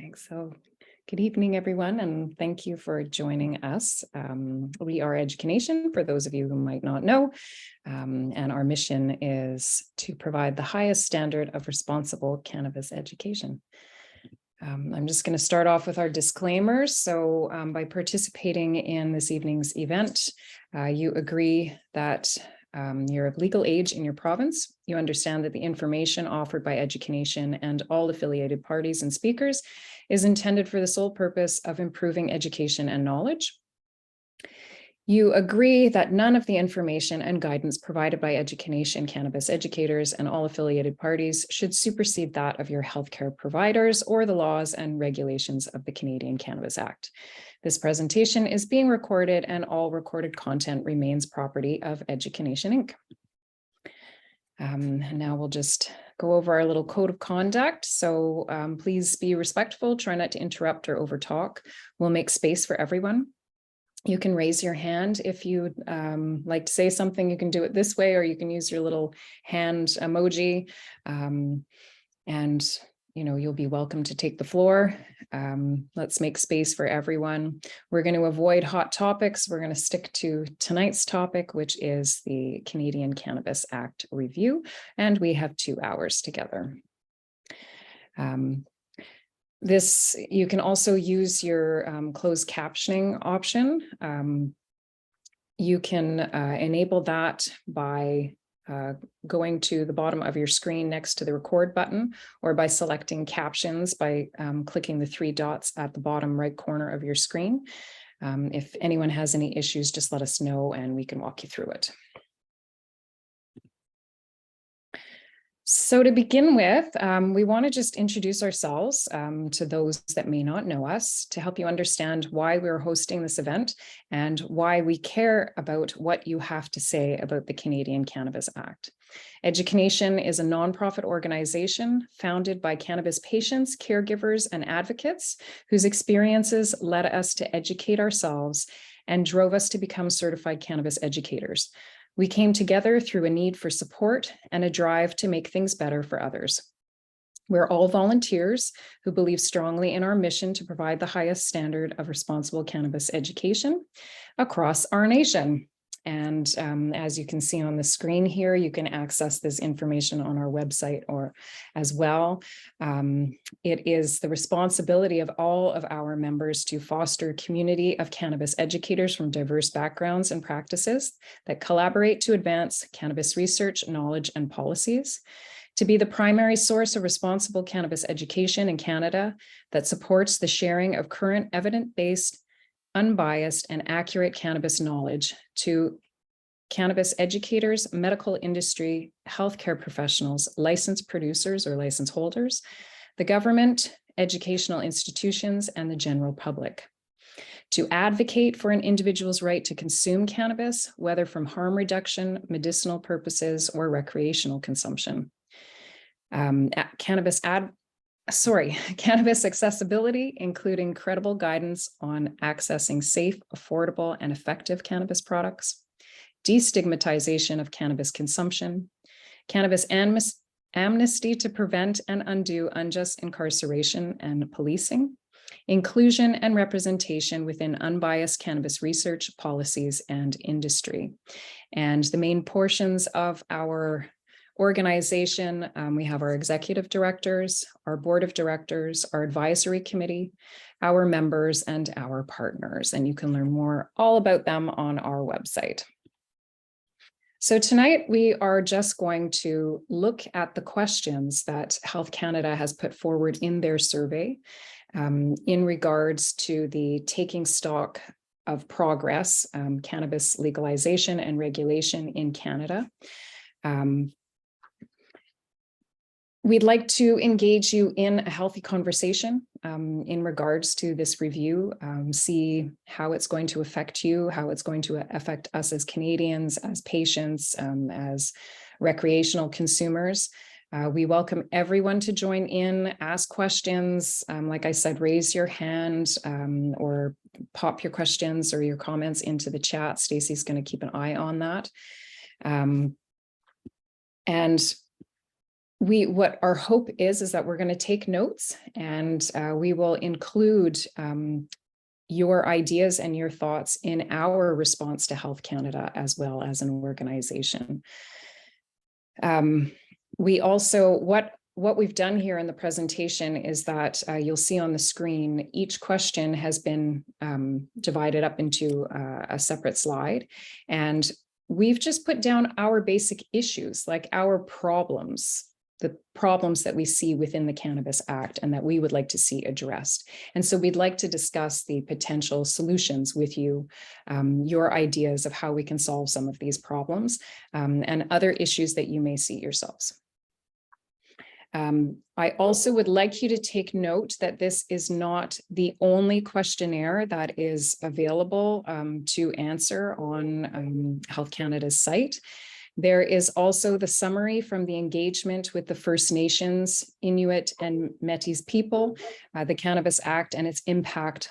Thanks. So good evening, everyone, and thank you for joining us. We are EduCanNation, for those of you who might not know, and our mission is to provide the highest standard of responsible cannabis education. I'm just going to start off with our disclaimers. So by participating in this evening's event, you agree that you're of legal age in your province. You understand that the information offered by EduCanNation and all affiliated parties and speakers is intended for the sole purpose of improving education and knowledge. You agree that none of the information and guidance provided by EduCanNation cannabis educators and all affiliated parties should supersede that of your healthcare providers or the laws and regulations of the Canadian Cannabis Act. This presentation is being recorded and all recorded content remains property of EduCanNation Inc. And now we'll just go over our little code of conduct. So please be respectful, try not to interrupt or overtalk. We'll make space for everyone. You can raise your hand if you'd like to say something. You can do it this way, or you can use your little hand emoji. And you'll be welcome to take the floor. Let's make space for everyone. We're going to avoid hot topics. We're going to stick to tonight's topic, which is the Canadian Cannabis Act review, and we have 2 hours together. You can also use your closed captioning option. You can enable that by going to the bottom of your screen next to the record button, or by selecting captions by clicking the 3 dots at the bottom right corner of your screen. If anyone has any issues, just let us know and we can walk you through it. So to begin with, we want to just introduce ourselves to those that may not know us, to help you understand why we're hosting this event and why we care about what you have to say about the Canadian Cannabis Act. EduCanNation is a nonprofit organization founded by cannabis patients, caregivers, and advocates whose experiences led us to educate ourselves and drove us to become certified cannabis educators. We came together through a need for support and a drive to make things better for others. We're all volunteers who believe strongly in our mission to provide the highest standard of responsible cannabis education across our nation. And as you can see on the screen here, you can access this information on our website or as well. It is the responsibility of all of our members to foster a community of cannabis educators from diverse backgrounds and practices that collaborate to advance cannabis research, knowledge, and policies, to be the primary source of responsible cannabis education in Canada that supports the sharing of current evidence-based, unbiased, and accurate cannabis knowledge to cannabis educators, medical industry, healthcare professionals, licensed producers or license holders, the government, educational institutions, and the general public. To advocate for an individual's right to consume cannabis, whether from harm reduction, medicinal purposes, or recreational consumption. Cannabis accessibility, including credible guidance on accessing safe, affordable, and effective cannabis products, destigmatization of cannabis consumption, cannabis amnesty to prevent and undo unjust incarceration and policing, inclusion and representation within unbiased cannabis research, policies, and industry. And the main portions of our organization, we have our executive directors, our board of directors, our advisory committee, our members, and our partners. And you can learn more all about them on our website. So tonight we are just going to look at the questions that Health Canada has put forward in their survey in regards to the taking stock of progress, cannabis legalization and regulation in Canada. We'd like to engage you in a healthy conversation in regards to this review, see how it's going to affect you, how it's going to affect us as Canadians, as patients, as recreational consumers. We welcome everyone to join in, ask questions. Like I said, raise your hand or pop your questions or your comments into the chat. Stacey's going to keep an eye on that. And what our hope is that we're going to take notes, and we will include your ideas and your thoughts in our response to Health Canada as well as an organization. We also, what we've done here in the presentation is that you'll see on the screen, each question has been divided up into a separate slide. And we've just put down our basic issues, like our problems, the problems that we see within the Cannabis Act and that we would like to see addressed. And so we'd like to discuss the potential solutions with you, your ideas of how we can solve some of these problems, and other issues that you may see yourselves. I also would like you to take note that this is not the only questionnaire that is available to answer on Health Canada's site. There is also the summary from the engagement with the First Nations, Inuit and Métis people, the Cannabis Act and its impact,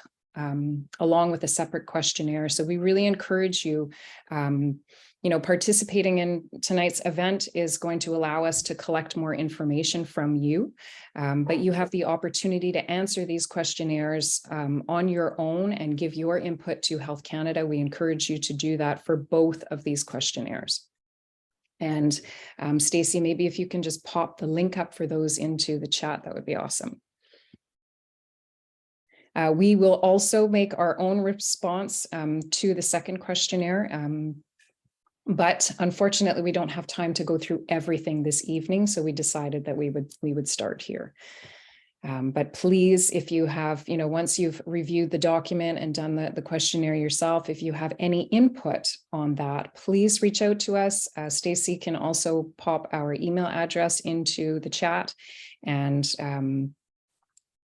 along with a separate questionnaire. So we really encourage you, participating in tonight's event is going to allow us to collect more information from you, but you have the opportunity to answer these questionnaires on your own and give your input to Health Canada. We encourage you to do that for both of these questionnaires. And Stacey, maybe if you can just pop the link up for those into the chat, that would be awesome. We will also make our own response to the second questionnaire. But unfortunately, we don't have time to go through everything this evening, so we decided that we would start here. But please, if you have, once you've reviewed the document and done the questionnaire yourself, if you have any input on that, please reach out to us. Stacey can also pop our email address into the chat and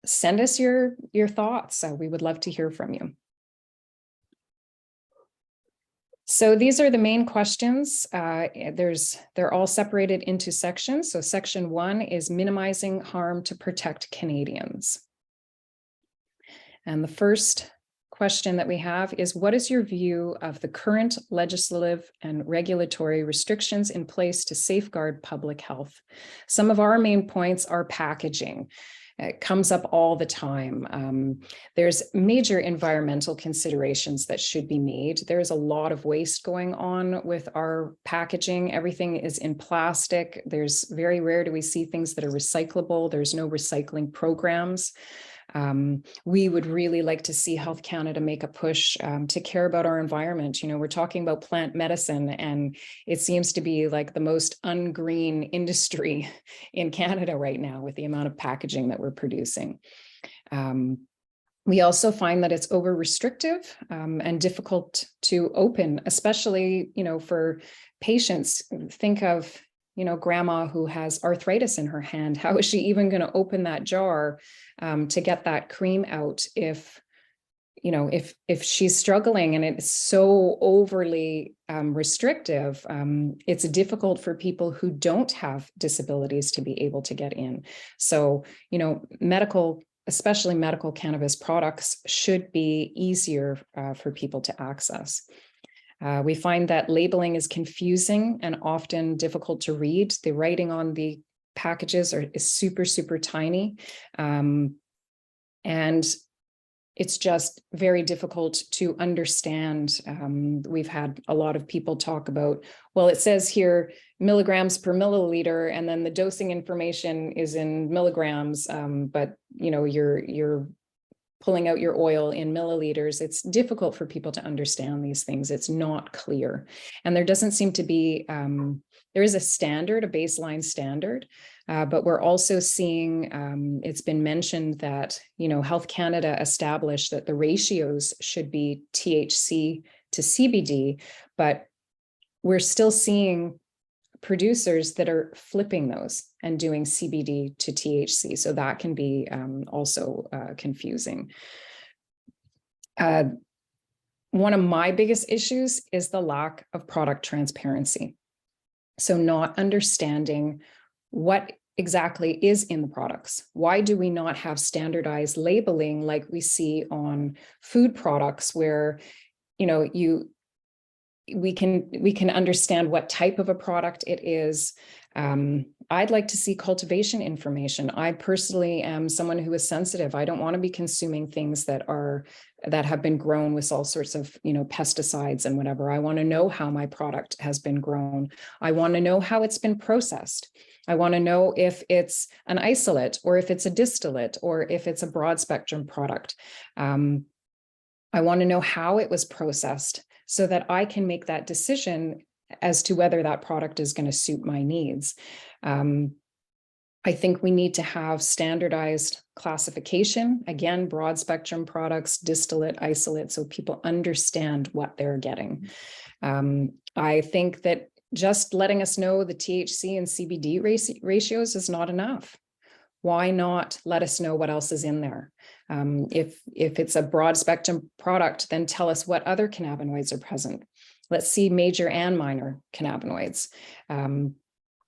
send us your thoughts. We would love to hear from you. So these are the main questions. They're all separated into sections. So section 1 is minimizing harm to protect Canadians. And the first question that we have is, what is your view of the current legislative and regulatory restrictions in place to safeguard public health? Some of our main points are packaging. It comes up all the time. There's major environmental considerations that should be made. There's a lot of waste going on with our packaging. Everything is in plastic. There's very rare do we see things that are recyclable. There's no recycling programs. We would really like to see Health Canada make a push to care about our environment. We're talking about plant medicine, and it seems to be like the most ungreen industry in Canada right now with the amount of packaging that we're producing. We also find that it's over restrictive and difficult to open, especially, for patients. Think of grandma who has arthritis in her hand. How is she even going to open that jar to get that cream out if she's struggling and it's so overly restrictive? It's difficult for people who don't have disabilities to be able to get in. So, especially medical cannabis products should be easier for people to access. We find that labeling is confusing and often difficult to read. The writing on the packages is super, super tiny. And it's just very difficult to understand. We've had a lot of people talk about, well, it says here milligrams per milliliter, and then the dosing information is in milligrams, but you're pulling out your oil in milliliters. It's difficult for people to understand these things. It's not clear. And there doesn't seem to be, there is a standard, a baseline standard, but we're also seeing, it's been mentioned that, Health Canada established that the ratios should be THC to CBD, but we're still seeing producers that are flipping those and doing CBD to THC. So that can be also confusing. One of my biggest issues is the lack of product transparency. So not understanding what exactly is in the products. Why do we not have standardized labeling like we see on food products where, we can understand what type of a product it is. I'd like to see cultivation information. I personally am someone who is sensitive. I don't want to be consuming things that have been grown with all sorts of, pesticides and whatever. I want to know how my product has been grown. I want to know how it's been processed. I want to know if it's an isolate or if it's a distillate or if it's a broad spectrum product. I want to know how it was processed so that I can make that decision as to whether that product is going to suit my needs. I think we need to have standardized classification, again, broad spectrum products, distillate, isolate, so people understand what they're getting. I think that just letting us know the THC and CBD ratios is not enough. Why not let us know what else is in there? If it's a broad spectrum product, then tell us what other cannabinoids are present. Let's see major and minor cannabinoids,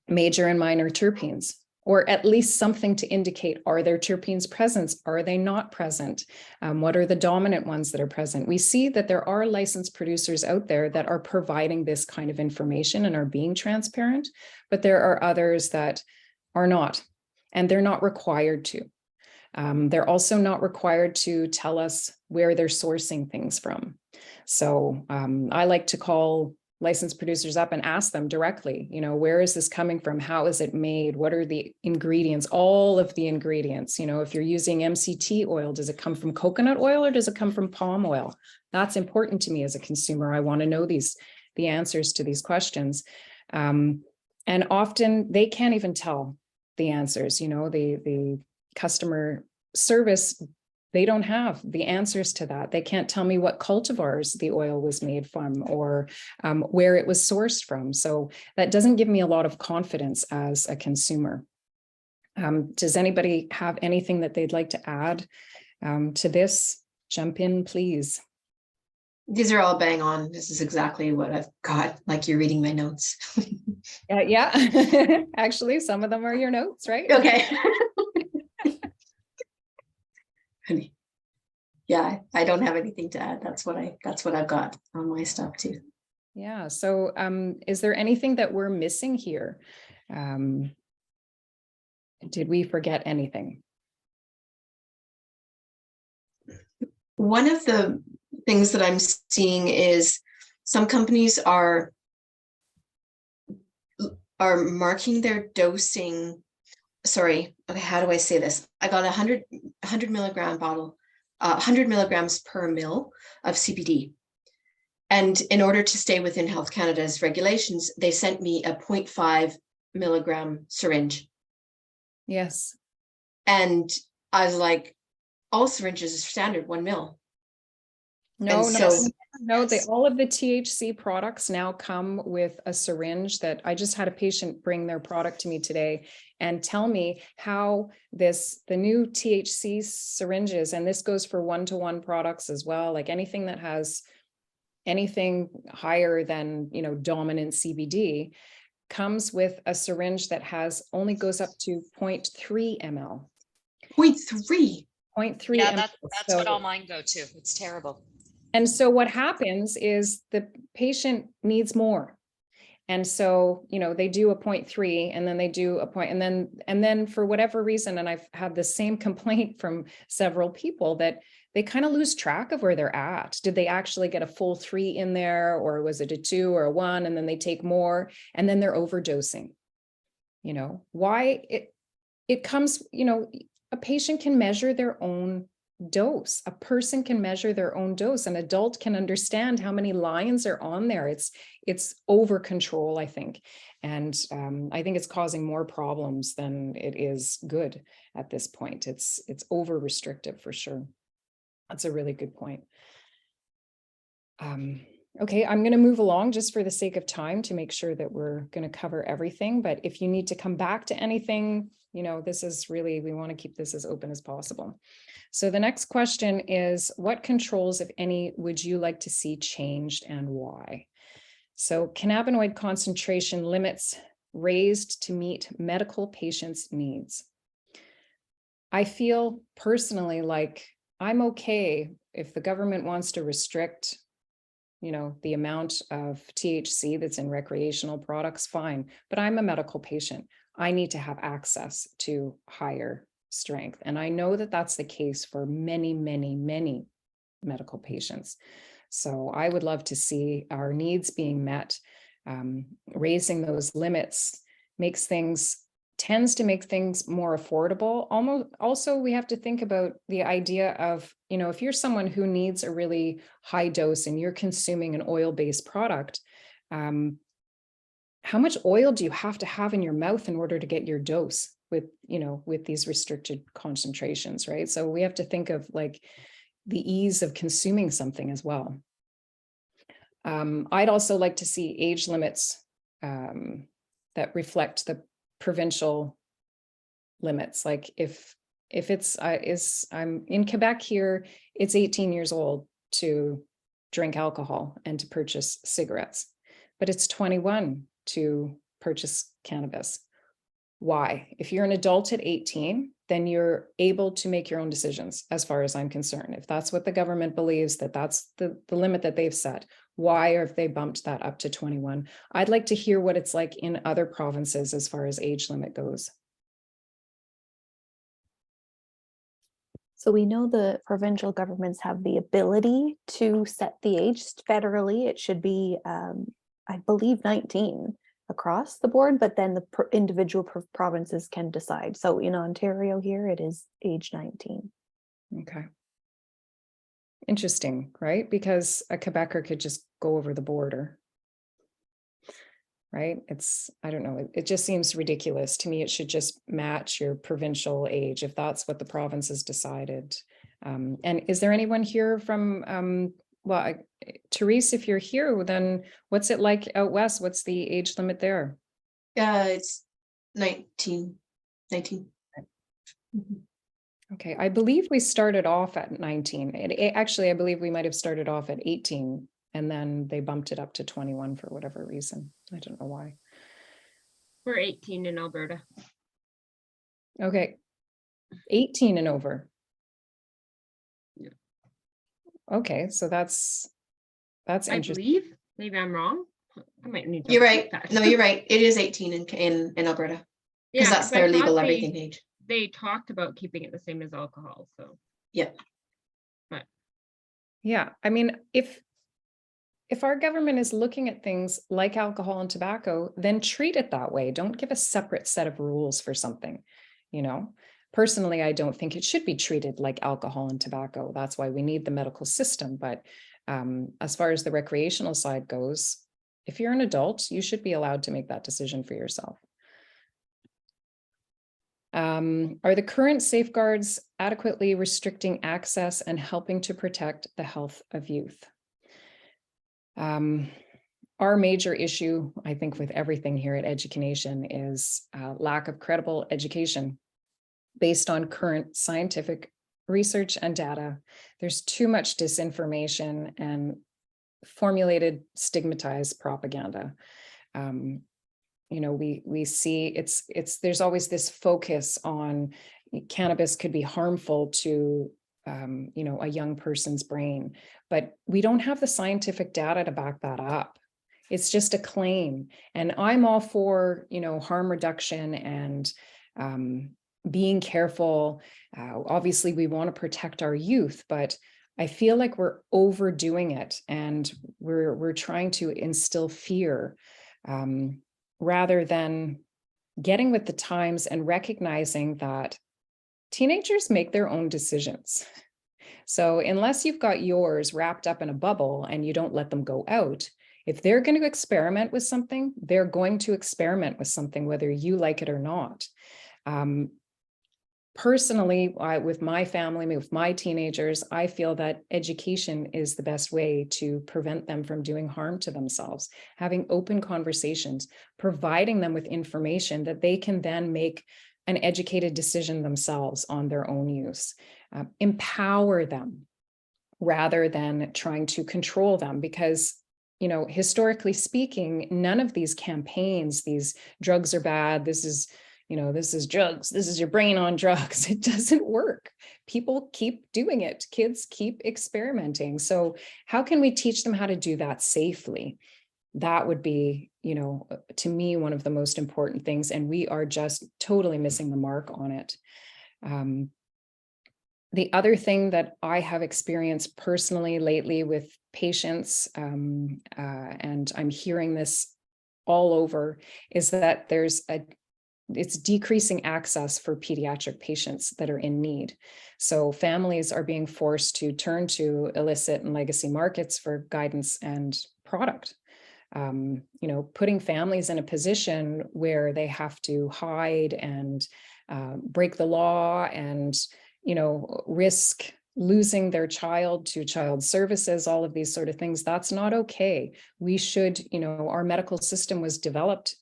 major and minor terpenes, or at least something to indicate, are there terpenes present? Are they not present? What are the dominant ones that are present? We see that there are licensed producers out there that are providing this kind of information and are being transparent, but there are others that are not, and they're not required to. They're also not required to tell us where they're sourcing things from. So I like to call licensed producers up and ask them directly, where is this coming from? How is it made? What are the ingredients? All of the ingredients, if you're using MCT oil, does it come from coconut oil or does it come from palm oil? That's important to me as a consumer. I want to know the answers to these questions. And often they can't even tell the answers, the customer service, they don't have the answers to that. They can't tell me what cultivars the oil was made from or where it was sourced from. So that doesn't give me a lot of confidence as a consumer. Does anybody have anything that they'd like to add to this? Jump in, please. These are all bang on. This is exactly what I've got, like you're reading my notes. Yeah, actually, some of them are your notes, right? Okay. Yeah, I don't have anything to add. That's what I've got on my stuff too. Yeah. So is there anything that we're missing here? Did we forget anything? One of the things that I'm seeing is some companies are marking their dosing. Sorry, okay, how do I say this? I got 100 milligram bottle, 100 milligrams per mil of CBD. And in order to stay within Health Canada's regulations, they sent me a 0.5 milligram syringe. Yes. And I was like, all syringes are standard 1 mil. No, all of the THC products now come with a syringe. That I just had a patient bring their product to me today and tell me how the new THC syringes, and this goes for 1-to-1 products as well, like anything that has anything higher than, dominant CBD, comes with a syringe that only goes up to 0.3 ml. 0.3? 0.3 yeah, ml. that's what all mine go to. It's terrible. And so what happens is the patient needs more. And so, they do a 0.3 and then they do a point, and then for whatever reason, and I've had the same complaint from several people, that they kind of lose track of where they're at. Did they actually get a full 3 in there, or was it a 2 or a 1? And then they take more and then they're overdosing. Why it comes, a patient can measure their own dose. A person can measure their own dose. An adult can understand how many lines are on there. It's over control, I think. And I think it's causing more problems than it is good at this point. It's over restrictive for sure. That's a really good point. Okay, I'm going to move along just for the sake of time to make sure that we're going to cover everything. But if you need to come back to anything, this is really, we want to keep this as open as possible. So the next question is, what controls, if any, would you like to see changed and why? So cannabinoid concentration limits raised to meet medical patients' needs. I feel personally like I'm okay if the government wants to restrict the amount of THC that's in recreational products, fine. But I'm a medical patient. I need to have access to higher strength. And I know that that's the case for many, many, many medical patients. So I would love to see our needs being met. Raising those limits tends to make things more affordable. Also, we have to think about the idea of, if you're someone who needs a really high dose and you're consuming an oil-based product, how much oil do you have to have in your mouth in order to get your dose with these restricted concentrations, right? So we have to think of like the ease of consuming something as well. I'd also like to see age limits that reflect the provincial limits. Like if I'm in Quebec here, it's 18 years old to drink alcohol and to purchase cigarettes, but it's 21 to purchase cannabis. Why? If you're an adult at 18, then you're able to make your own decisions, as far as I'm concerned. If that's what the government believes, that's the limit that they've set, why have they bumped that up to 21? I'd like to hear what it's like in other provinces as far as age limit goes. So we know the provincial governments have the ability to set the age. Federally, it should be, I believe, 19 across the board, but then the individual provinces can decide. So in Ontario here, it is age 19. Okay. Interesting, right? Because a Quebecer could just go over the border, right? I don't know, it just seems ridiculous to me. It should just match your provincial age if that's what the province has decided. And is there anyone here from, well, Therese, if you're here, then what's it like out west? What's the age limit there? It's 19. Mm-hmm. Okay, I believe we started off at 19. Actually, I believe we might have started off at 18 and then they bumped it up to 21 for whatever reason. I don't know why. We're 18 in Alberta. Okay, 18 and over. Yeah. Okay, so that's interesting. I believe, maybe I'm wrong. I might need to. You're right. No, you're right. It is 18 in Alberta, because that's their legal everything age. They talked about keeping it the same as alcohol, so. Yeah. But yeah, I mean, if our government is looking at things like alcohol and tobacco, then treat it that way. Don't give a separate set of rules for something, Personally, I don't think it should be treated like alcohol and tobacco. That's why we need the medical system. But as far as the recreational side goes, if you're an adult, you should be allowed to make that decision for yourself. Are the current safeguards adequately restricting access and helping to protect the health of youth? Our major issue, I think, with everything here at EduCanNation is lack of credible education based on current scientific research and data. There's too much disinformation and formulated, stigmatized propaganda. We see there's always this focus on cannabis could be harmful to a young person's brain, but we don't have the scientific data to back that up. It's just a claim. And I'm all for, harm reduction and being careful. Obviously, we want to protect our youth, but I feel like we're overdoing it and we're trying to instill fear rather than getting with the times and recognizing that teenagers make their own decisions. So unless you've got yours wrapped up in a bubble and you don't let them go out, if they're going to experiment with something, they're going to experiment with something, whether you like it or not. Personally, with my family, with my teenagers, I feel that education is the best way to prevent them from doing harm to themselves. Having open conversations, providing them with information that they can then make an educated decision themselves on their own use. Empower them rather than trying to control them, because historically speaking, none of these campaigns, these drugs are bad, this is drugs, this is your brain on drugs, it doesn't work. People keep doing it. Kids keep experimenting. So how can we teach them how to do that safely? that would be, to me, one of the most important things. And we are just totally missing the mark on it. The other thing that I have experienced personally lately with patients, and I'm hearing this all over, is that it's decreasing access for pediatric patients that are in need. So families are being forced to turn to illicit and legacy markets for guidance and product. Putting families in a position where they have to hide and break the law and, risk losing their child to child services, all of these sort of things, that's not okay. We should, our medical system was developed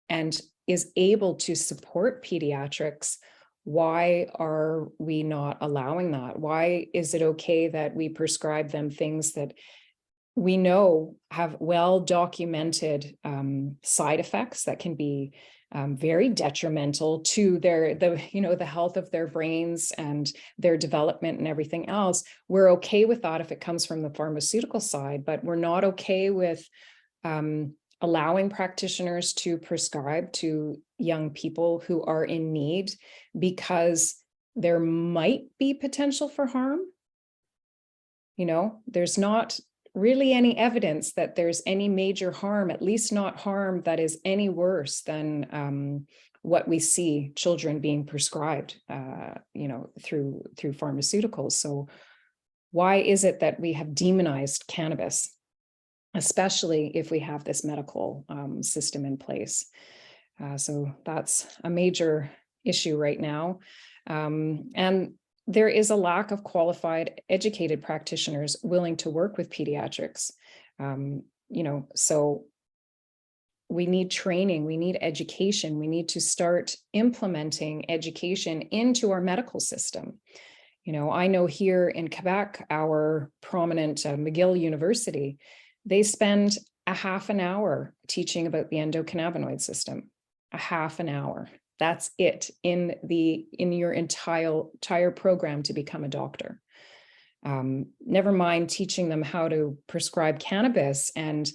and is able to support pediatrics. Why are we not allowing that? Why is it okay that we prescribe them things that we know have well-documented side effects that can be very detrimental to the health of their brains and their development and everything else? We're okay with that if it comes from the pharmaceutical side, but we're not okay with allowing practitioners to prescribe to young people who are in need because there might be potential for harm. There's not really any evidence that there's any major harm, at least not harm that is any worse than what we see children being prescribed, through pharmaceuticals. So why is it that we have demonized cannabis, especially if we have this medical system in place? So that's a major issue right now. And there is a lack of qualified, educated practitioners willing to work with pediatrics. So we need training, we need education, we need to start implementing education into our medical system. I know here in Quebec, our prominent McGill University, they spend a half an hour teaching about the endocannabinoid system, a half an hour. That's it in your entire program to become a doctor. Never mind teaching them how to prescribe cannabis and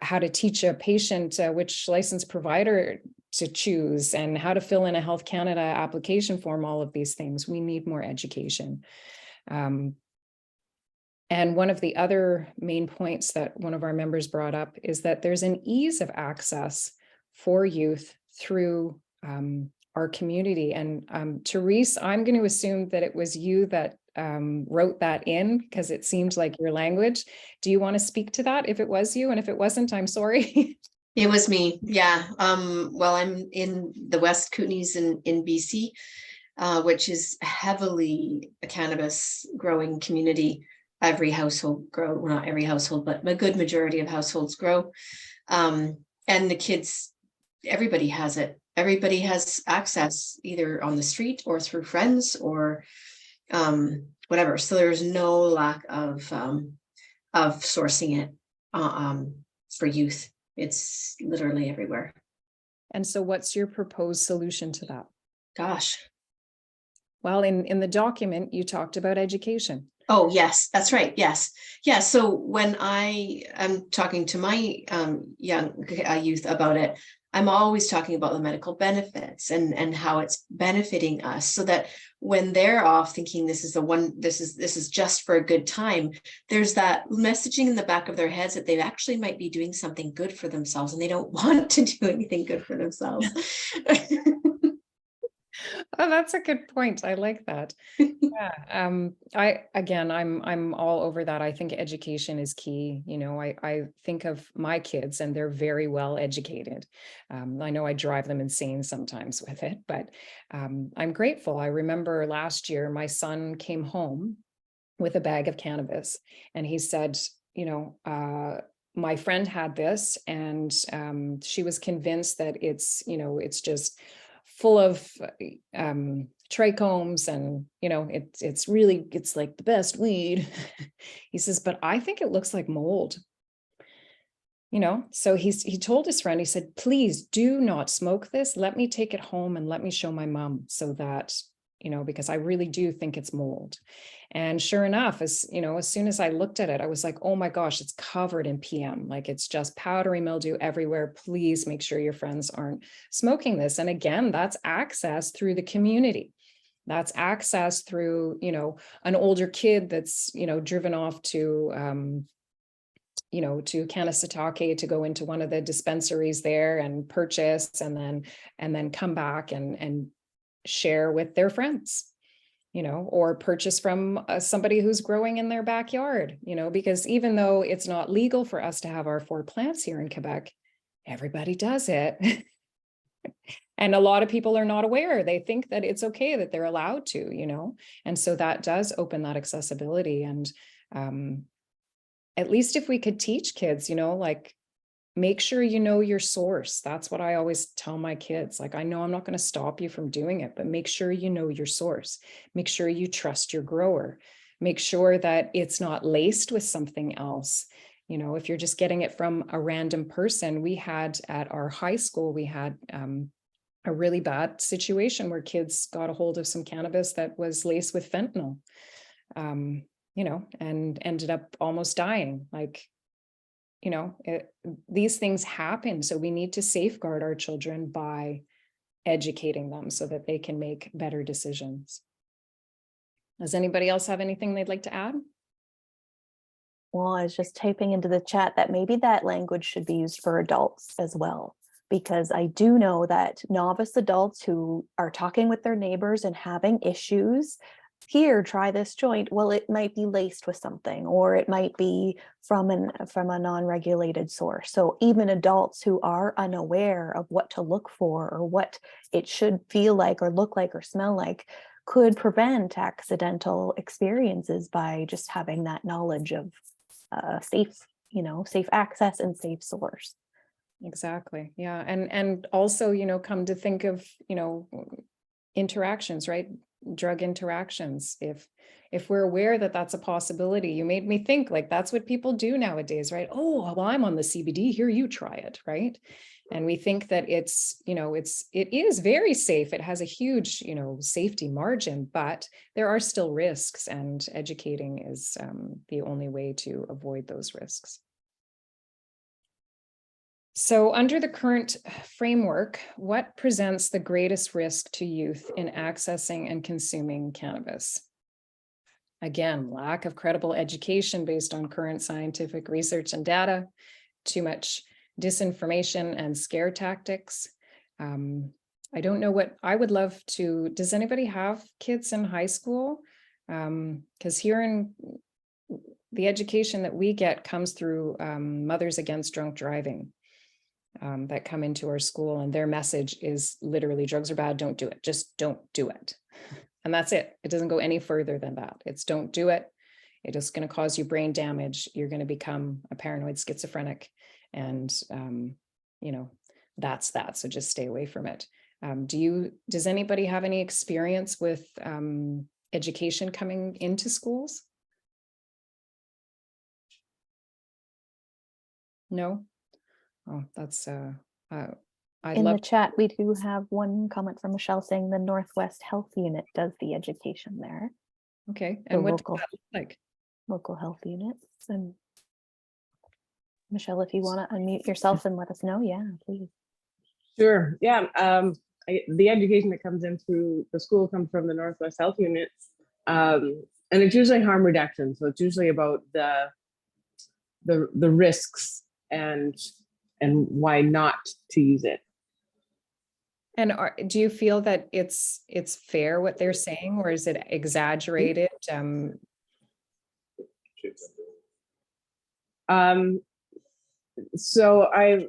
how to teach a patient which licensed provider to choose and how to fill in a Health Canada application form, all of these things. We need more education. And one of the other main points that one of our members brought up is that there's an ease of access for youth through our community. And Therese, I'm going to assume that it was you that wrote that in because it seemed like your language. Do you want to speak to that if it was you? And if it wasn't, I'm sorry. It was me. Yeah. Well, I'm in the West Kootenays in BC, which is heavily a cannabis growing community. Every household grow, well, not every household, but a good majority of households grow. And the kids, everybody has it. Everybody has access either on the street or through friends or whatever. So there's no lack of sourcing it for youth. It's literally everywhere. And so what's your proposed solution to that? Gosh. Well, in the document, you talked about education. Oh, yes, that's right. Yes. Yeah. So when I am talking to my young youth about it, I'm always talking about the medical benefits and how it's benefiting us, so that when they're off thinking this is just for a good time, there's that messaging in the back of their heads that they actually might be doing something good for themselves and they don't want to do anything good for themselves. Oh, that's a good point. I like that. Yeah. I'm all over that. I think education is key. I think of my kids and they're very well educated. I know I drive them insane sometimes with it, but I'm grateful. I remember last year, my son came home with a bag of cannabis and he said, my friend had this and she was convinced that it's just full of trichomes and it's like the best weed. He says, but I think it looks like mold. So he told his friend, he said, please do not smoke this. Let me take it home and let me show my mom so that because I really do think it's mold. And sure enough, as soon as I looked at it, I was like, oh my gosh, it's covered in PM. Like, it's just powdery mildew everywhere. Please make sure your friends aren't smoking this. And again, that's access through the community. That's access through, an older kid that's, driven off to, to Kanesatake to go into one of the dispensaries there and purchase, and then come back and share with their friends, or purchase from somebody who's growing in their backyard, because even though it's not legal for us to have our 4 plants here in Quebec, everybody does it. And a lot of people are not aware. They think that it's okay, that they're allowed to, and so that does open that accessibility. And at least if we could teach kids, like, make sure you know your source. That's what I always tell my kids. Like, I know I'm not going to stop you from doing it, but make sure you know your source. Make sure you trust your grower. Make sure that it's not laced with something else. If you're just getting it from a random person, we had at our high school, we had a really bad situation where kids got a hold of some cannabis that was laced with fentanyl, and ended up almost dying. Like, these things happen. So we need to safeguard our children by educating them so that they can make better decisions. Does anybody else have anything they'd like to add? Well, I was just typing into the chat that maybe that language should be used for adults as well, because I do know that novice adults who are talking with their neighbors and having issues, here, try this joint. Well, it might be laced with something, or it might be from a non-regulated source. So even adults who are unaware of what to look for or what it should feel like or look like or smell like could prevent accidental experiences by just having that knowledge of safe access and safe source. Exactly. Yeah. And also, come to think of, interactions, right? Drug interactions. If we're aware that that's a possibility, you made me think, like, that's what people do nowadays, right? Oh, well, I'm on the CBD, here, you try it, right? And we think that it is very safe. It has a huge, safety margin, but there are still risks, and educating is the only way to avoid those risks. So under the current framework, what presents the greatest risk to youth in accessing and consuming cannabis? Again, lack of credible education based on current scientific research and data, too much disinformation and scare tactics. I don't know what I would love to, does anybody have kids in high school? Because here in the education that we get comes through Mothers Against Drunk Driving. That come into our school, and their message is literally, drugs are bad, don't do it, just don't do it. And that's it. It doesn't go any further than that. It's don't do it. It is going to cause you brain damage. You're going to become a paranoid schizophrenic, and that's that. So just stay away from it. Does anybody have any experience with education coming into schools? No? Oh, that's In the chat, we do have one comment from Michelle saying the Northwest Health Unit does the education there. Okay, and what does that look like? Local health units. And Michelle, if you want to unmute yourself and let us know, yeah, please. Sure. Yeah. The education that comes in through the school comes from the Northwest Health Units, and it's usually harm reduction. So it's usually about the risks and why not to use it. And do you feel that it's fair what they're saying, or is it exaggerated? So I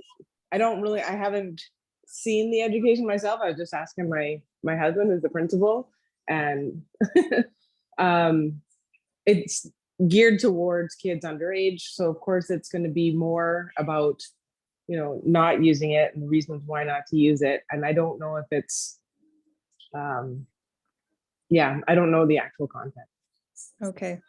haven't seen the education myself. I was just asking my husband, who's the principal, and it's geared towards kids underage. So of course it's going to be more about, not using it and reasons why not to use it. And I don't know if it's, I don't know the actual content. Okay.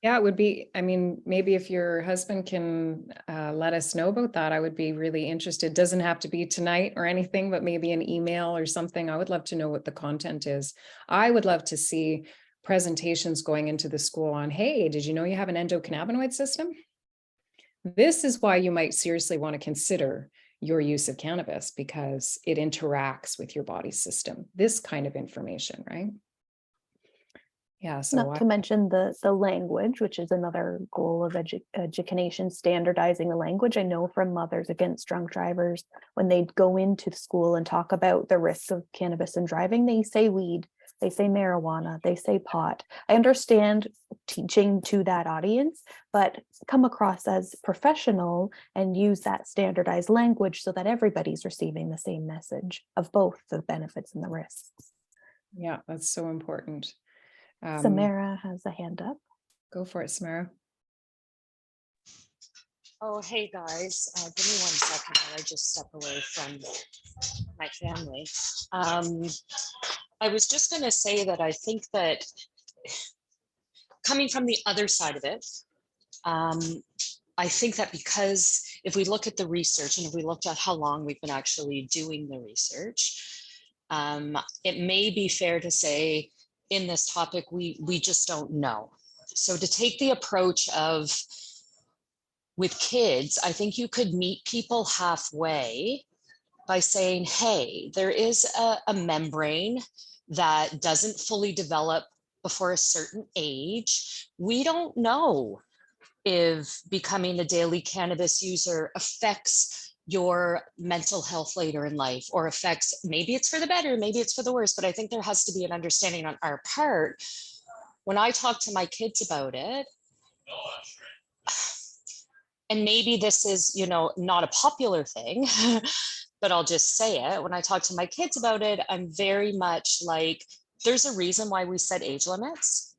Yeah, it would be, I mean, maybe if your husband can let us know about that, I would be really interested. Doesn't have to be tonight or anything, but maybe an email or something. I would love to know what the content is. I would love to see presentations going into the school on, hey, did you know you have an endocannabinoid system? This is why you might seriously want to consider your use of cannabis, because it interacts with your body system. This kind of information, right? Yeah, so Not to mention the language, which is another goal of EduCanNation, standardizing the language. I know from Mothers Against Drunk Drivers, when they go into school and talk about the risks of cannabis and driving, they say weed, they say marijuana, they say pot. I understand teaching to that audience, but come across as professional and use that standardized language so that everybody's receiving the same message of both the benefits and the risks. yeah, that's so important. Samara has a hand up. Go for it, Samara. Oh, hey guys, give me 1 second while I just step away from my family. I was just going to say that I think that coming from the other side of it, I think that because if we look at the research and if we looked at how long we've been actually doing the research, it may be fair to say in this topic, we just don't know. So to take the approach of with kids, I think you could meet people halfway by saying, hey, there is a membrane that doesn't fully develop before a certain age. We don't know if becoming a daily cannabis user affects your mental health later in life, or affects, maybe it's for the better, maybe it's for the worse, but I think there has to be an understanding on our part. When I talk to my kids about it, and maybe this is, you know, not a popular thing, but I'll just say it. When I talk to my kids about it, I'm very much like, there's a reason why we set age limits.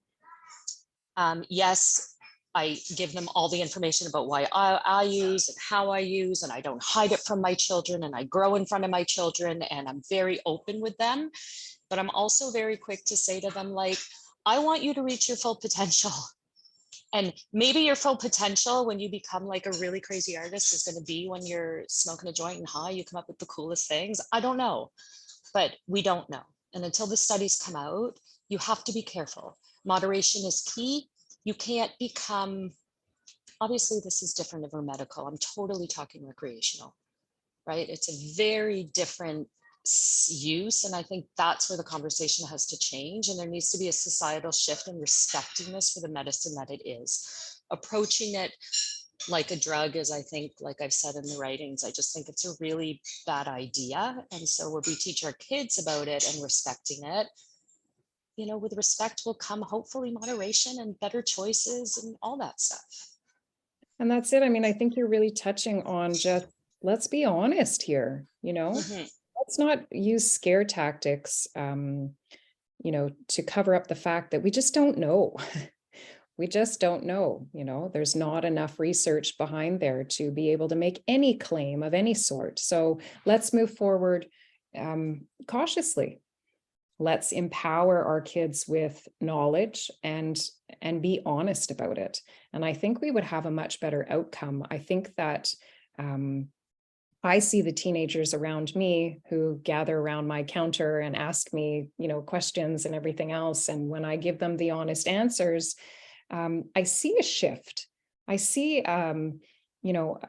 Yes, I give them all the information about why I use and how I use, and I don't hide it from my children, and I grow in front of my children, and I'm very open with them. But I'm also very quick to say to them, like, I want you to reach your full potential. And maybe your full potential when you become like a really crazy artist is going to be when you're smoking a joint and high, you come up with the coolest things. I don't know, but we don't know. And until the studies come out, you have to be careful. Moderation is key. You can't become, obviously this is different if we're medical. I'm totally talking recreational, right? It's a very different use. And I think that's where the conversation has to change. And there needs to be a societal shift in respecting this for the medicine that it is. Approaching it like a drug is, I think, like I've said in the writings, I just think it's a really bad idea. And so when we teach our kids about it and respecting it, you know, with respect will come hopefully moderation and better choices and all that stuff. And that's it. I mean, I think you're really touching on just, let's be honest here, you know, let's not use scare tactics, you know, to cover up the fact that we just don't know. We just don't know, you know, there's not enough research behind there to be able to make any claim of any sort. So let's move forward cautiously. Let's empower our kids with knowledge and be honest about it. And I think we would have a much better outcome. I think that I see the teenagers around me who gather around my counter and ask me, you know, questions and everything else. And when I give them the honest answers, I see a shift. I see, you know,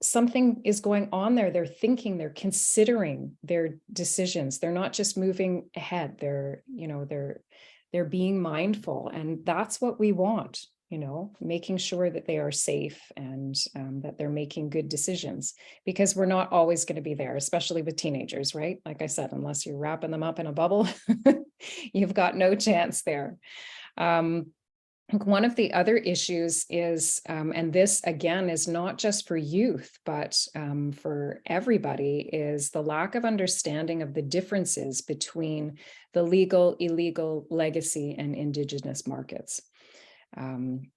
something is going on there. They're thinking, they're considering their decisions. They're not just moving ahead. They're, you know, they're being mindful, and that's what we want, you know, making sure that they are safe and that they're making good decisions, because we're not always going to be there, especially with teenagers, right? Like I said, unless you're wrapping them up in a bubble, you've got no chance there. One of the other issues is, and this again is not just for youth, but for everybody, is the lack of understanding of the differences between the legal, illegal, legacy, and Indigenous markets. And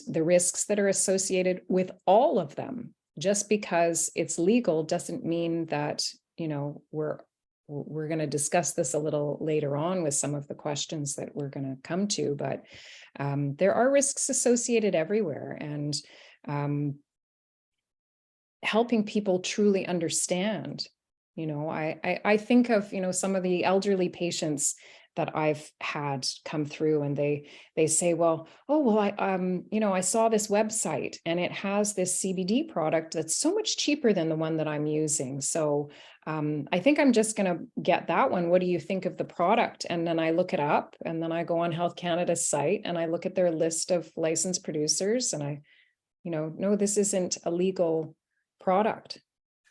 the risks that are associated with all of them. Just because it's legal doesn't mean that, you know, we're we're going to discuss this a little later on with some of the questions that we're going to come to, but there are risks associated everywhere, and helping people truly understand. I think of, some of the elderly patients that I've had come through, and they say, well, I saw this website and it has this CBD product that's so much cheaper than the one that I'm using. So I think I'm just going to get that one. What do you think of the product? And then I look it up, and then I go on Health Canada's site and I look at their list of licensed producers, and I, no, this isn't a legal product.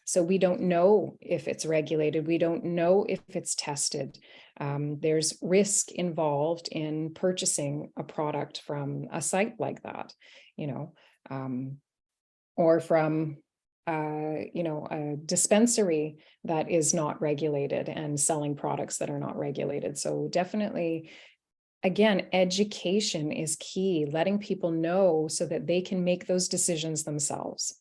So we don't know if it's regulated. We don't know if it's tested. There's risk involved in purchasing a product from a site like that, or from, a dispensary that is not regulated and selling products that are not regulated. So definitely, again, education is key, letting people know so that they can make those decisions themselves.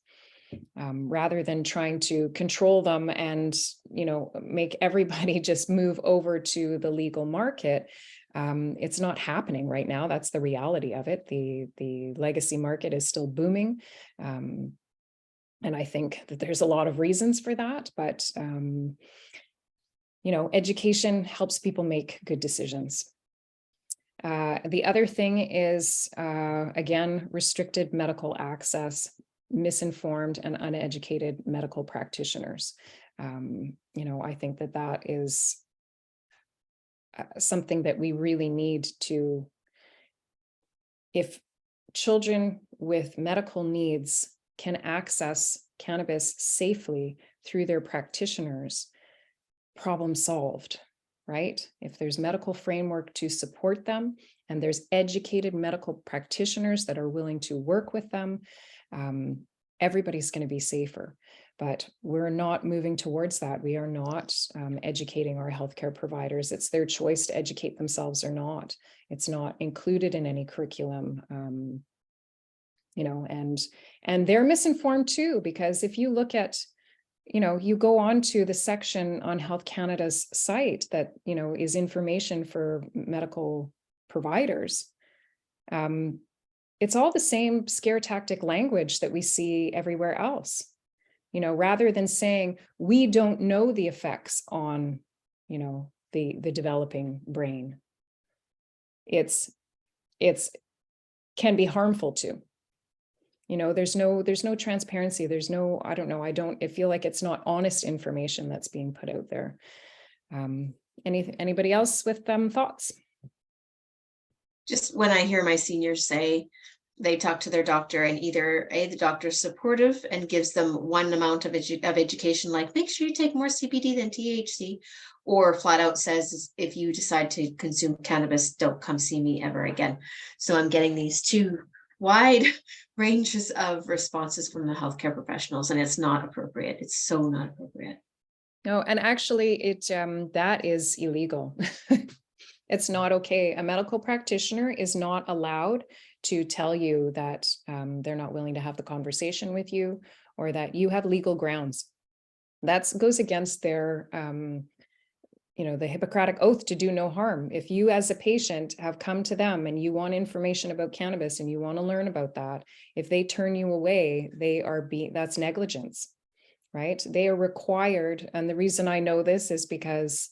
Rather than trying to control them and, make everybody just move over to the legal market. It's not happening right now. That's the reality of it. The legacy market is still booming. And I think that there's a lot of reasons for that, but, education helps people make good decisions. The other thing is, again, restricted medical access, misinformed and uneducated medical practitioners. I think that is something that we really need to, if children with medical needs can access cannabis safely through their practitioners, problem solved, right? If there's medical framework to support them, and there's educated medical practitioners that are willing to work with them, everybody's going to be safer. But we're not moving towards that. We are not educating our healthcare providers. It's their choice to educate themselves or not. It's not included in any curriculum, and they're misinformed too, because if you look at, you go on to the section on Health Canada's site that, is information for medical providers. It's all the same scare tactic language that we see everywhere else, rather than saying, we don't know the effects on, the developing brain. It's can be harmful to, there's no transparency. There's no, I don't know. I feel like it's not honest information that's being put out there. Anybody else with thoughts? Just when I hear my seniors say they talk to their doctor, and either the doctor's supportive and gives them one amount of education, like make sure you take more CBD than THC, or flat out says, if you decide to consume cannabis, don't come see me ever again. So I'm getting these two wide ranges of responses from the healthcare professionals, and it's not appropriate. It's so not appropriate. No, and actually that is illegal. It's not okay. A medical practitioner is not allowed to tell you that they're not willing to have the conversation with you, or that you have legal grounds. That goes against their, the Hippocratic oath to do no harm. If you as a patient have come to them and you want information about cannabis and you want to learn about that, if they turn you away, that's negligence, right? They are required. And the reason I know this is because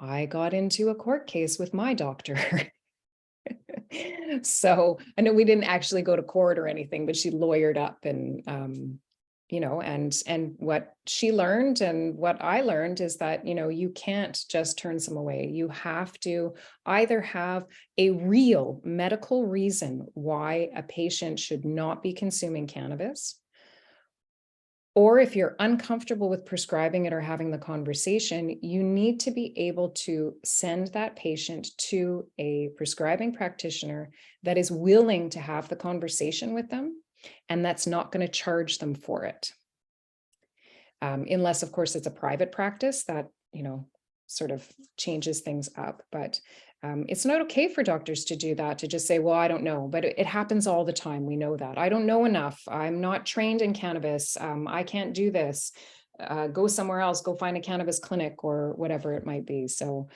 I got into a court case with my doctor. So I know we didn't actually go to court or anything, but she lawyered up, and, and what she learned and what I learned is that, you can't just turn some away. You have to either have a real medical reason why a patient should not be consuming cannabis, or if you're uncomfortable with prescribing it or having the conversation, you need to be able to send that patient to a prescribing practitioner that is willing to have the conversation with them, and that's not going to charge them for it. Unless, of course, it's a private practice that, sort of changes things up. But it's not okay for doctors to do that, to just say, well, I don't know, but it happens all the time. We know that. I don't know enough. I'm not trained in cannabis. I can't do this. go somewhere else, go find a cannabis clinic or whatever it might be. So,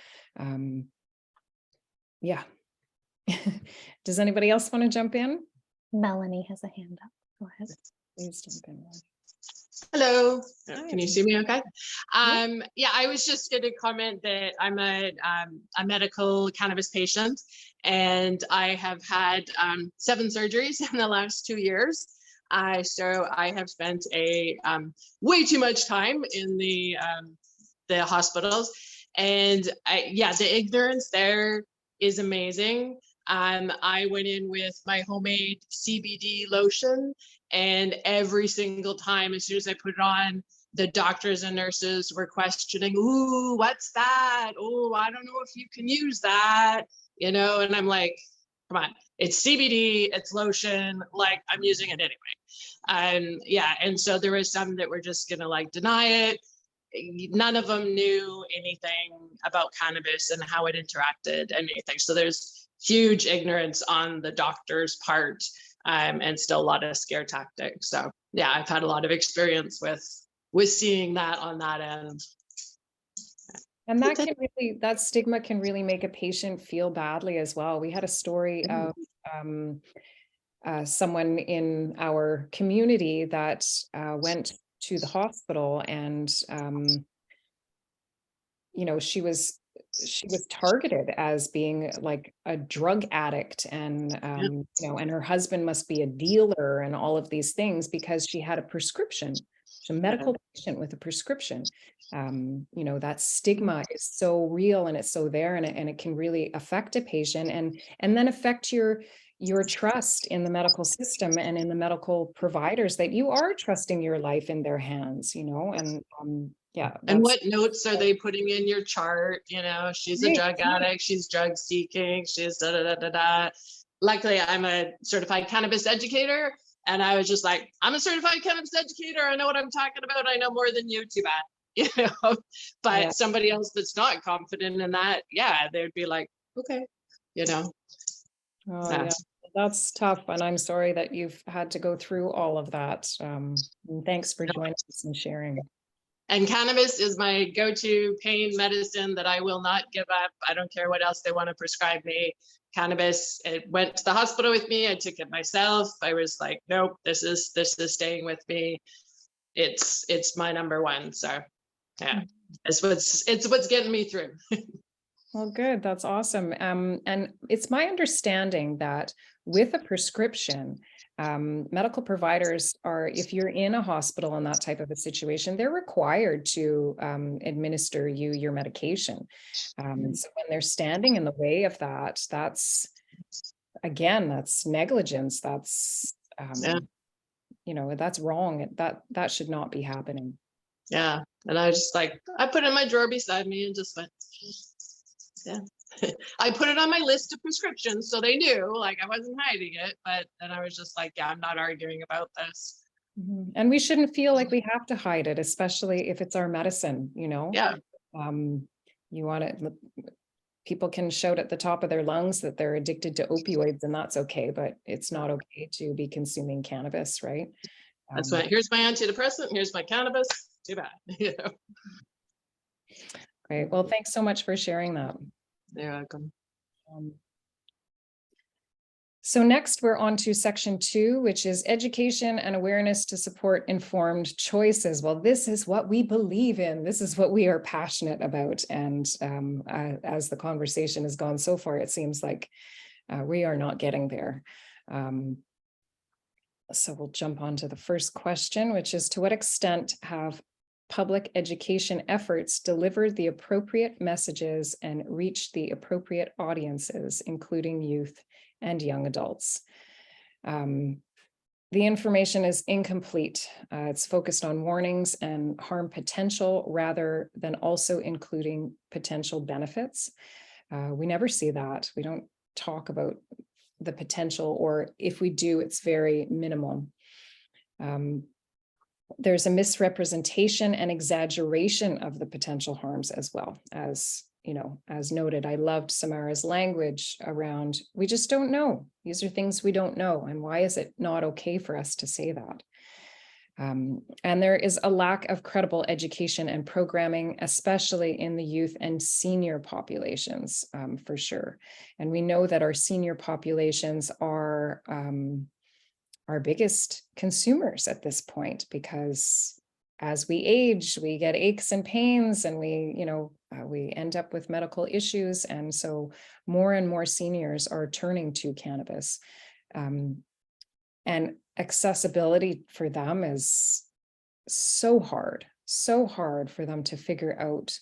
yeah. Does anybody else want to jump in? Melanie has a hand up. Go ahead. Please jump in. Hello, Hi. can you see me okay? Yeah, I was just going to comment that I'm a medical cannabis patient, and I have had 7 surgeries in the last 2 years. So I have spent a way too much time in the hospitals, and yeah, the ignorance there is amazing. I went in with my homemade CBD lotion, and every single time, as soon as I put it on, the doctors and nurses were questioning, "Ooh, what's that? Oh, I don't know if you can use that," you know, and I'm like, come on, it's CBD, it's lotion, like I'm using it anyway. Yeah, and so there was some that were just gonna like deny it. None of them knew anything about cannabis and how it interacted and anything. So there's huge ignorance on the doctor's part, and still a lot of scare tactics. So yeah, I've had a lot of experience with seeing that on that end. And that can really, that stigma can really make a patient feel badly as well. We had a story of someone in our community that went to the hospital, and you know, she was targeted as being like a drug addict, and you know, and her husband must be a dealer and all of these things because she had a prescription. She's a medical patient with a prescription. You know, that stigma is so real, and it's so there, and it can really affect a patient, and then affect your trust in the medical system and in the medical providers, that you are trusting your life in their hands, you know, and yeah. And what notes are they putting in your chart? You know, she's a drug addict, she's drug seeking, she's da da da da da. Luckily, I'm a certified cannabis educator, and I was just like, I'm a certified cannabis educator. I know what I'm talking about. I know more than you, too bad. You know, but somebody else that's not confident in that, yeah, they'd be like, okay, you know. Oh, yeah, that's tough. And I'm sorry that you've had to go through all of that. And thanks for joining us and sharing. And cannabis is my go-to pain medicine that I will not give up. I don't care what else they want to prescribe me. Cannabis, it went to the hospital with me. I took it myself. I was like, nope, this is staying with me. It's my number one. So yeah, it's what's getting me through. Well, good. That's awesome. And it's my understanding that with a prescription, medical providers are, if you're in a hospital in that type of a situation, they're required to administer you your medication. So when they're standing in the way of that, that's, again, that's negligence. That's, you know, that's wrong. That should not be happening. Yeah. And I just like, I put it in my drawer beside me and just went, yeah. I put it on my list of prescriptions, so they knew, like, I wasn't hiding it, but then I was just like, yeah, I'm not arguing about this. And we shouldn't feel like we have to hide it, especially if it's our medicine, you know? Yeah. You want it, people can shout at the top of their lungs that they're addicted to opioids, and that's okay, but it's not okay to be consuming cannabis, right? That's why, here's my antidepressant, here's my cannabis, too bad, you know? Great. Well, thanks so much for sharing that. You're welcome. So next we're on to section 2, which is education and awareness to support informed choices. Well, this is what we believe in. This is what we are passionate about. And as the conversation has gone so far, it seems like we are not getting there. So we'll jump on to the first question, which is, to what extent have public education efforts delivered the appropriate messages and reached the appropriate audiences, including youth and young adults? The information is incomplete. It's focused on warnings and harm potential rather than also including potential benefits. We never see that. We don't talk about the potential, or if we do, it's very minimal. There's a misrepresentation and exaggeration of the potential harms as well. As you know, as noted, I loved Samara's language around, we just don't know. These are things we don't know. And why is it not okay for us to say that? And there is a lack of credible education and programming, especially in the youth and senior populations, for sure. And we know that our senior populations are our biggest consumers at this point, because as we age, we get aches and pains, and we end up with medical issues. And so more and more seniors are turning to cannabis. And accessibility for them is so hard for them to figure out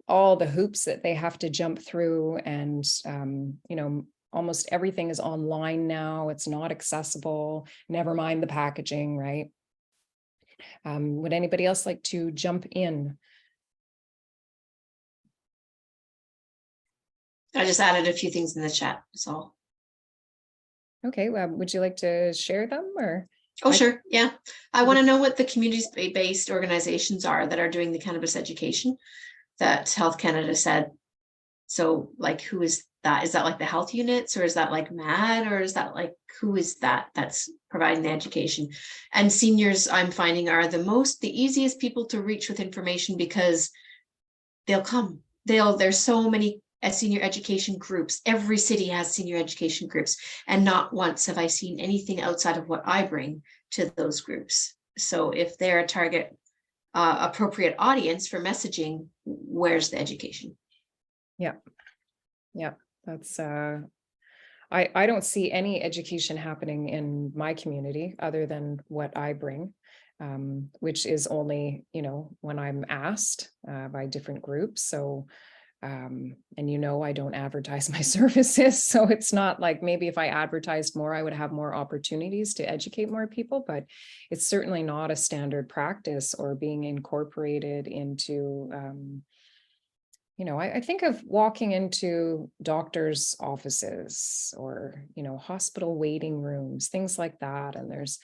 all the hoops that they have to jump through. And, almost everything is online now. It's not accessible, never mind the packaging, right? Would anybody else like to jump in? I just added a few things in the chat, that's all. Okay, well, would you like to share them, or? Oh, sure, yeah. I want to know what the community-based organizations are that are doing the cannabis education that Health Canada said. So like, who is that? Is that like the health units, or is that like MAD, or is that like, who is that that's providing the education? And seniors, I'm finding, are the easiest people to reach with information, because they'll come. There's so many senior education groups. Every city has senior education groups, and not once have I seen anything outside of what I bring to those groups. So if they're a target appropriate audience for messaging, where's the education? Yeah, that's I don't see any education happening in my community other than what I bring, which is only, when I'm asked by different groups. So, and I don't advertise my services. So it's not like, maybe if I advertised more, I would have more opportunities to educate more people, but it's certainly not a standard practice or being incorporated into, I think of walking into doctors' offices or, hospital waiting rooms, things like that. And there's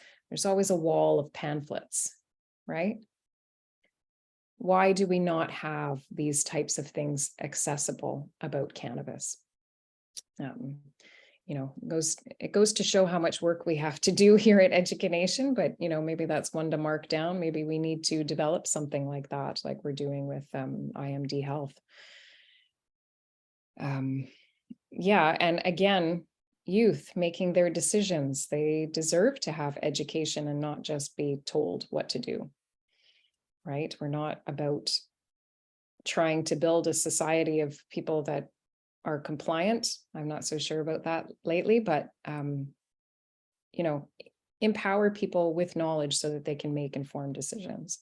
always a wall of pamphlets, right? Why do we not have these types of things accessible about cannabis? It goes to show how much work we have to do here at EduCanNation, but maybe that's one to mark down. Maybe we need to develop something like that, like we're doing with IMD Health. Yeah, and again, youth making their decisions. They deserve to have education and not just be told what to do, right? We're not about trying to build a society of people that are compliant. I'm not so sure about that lately, but, empower people with knowledge so that they can make informed decisions.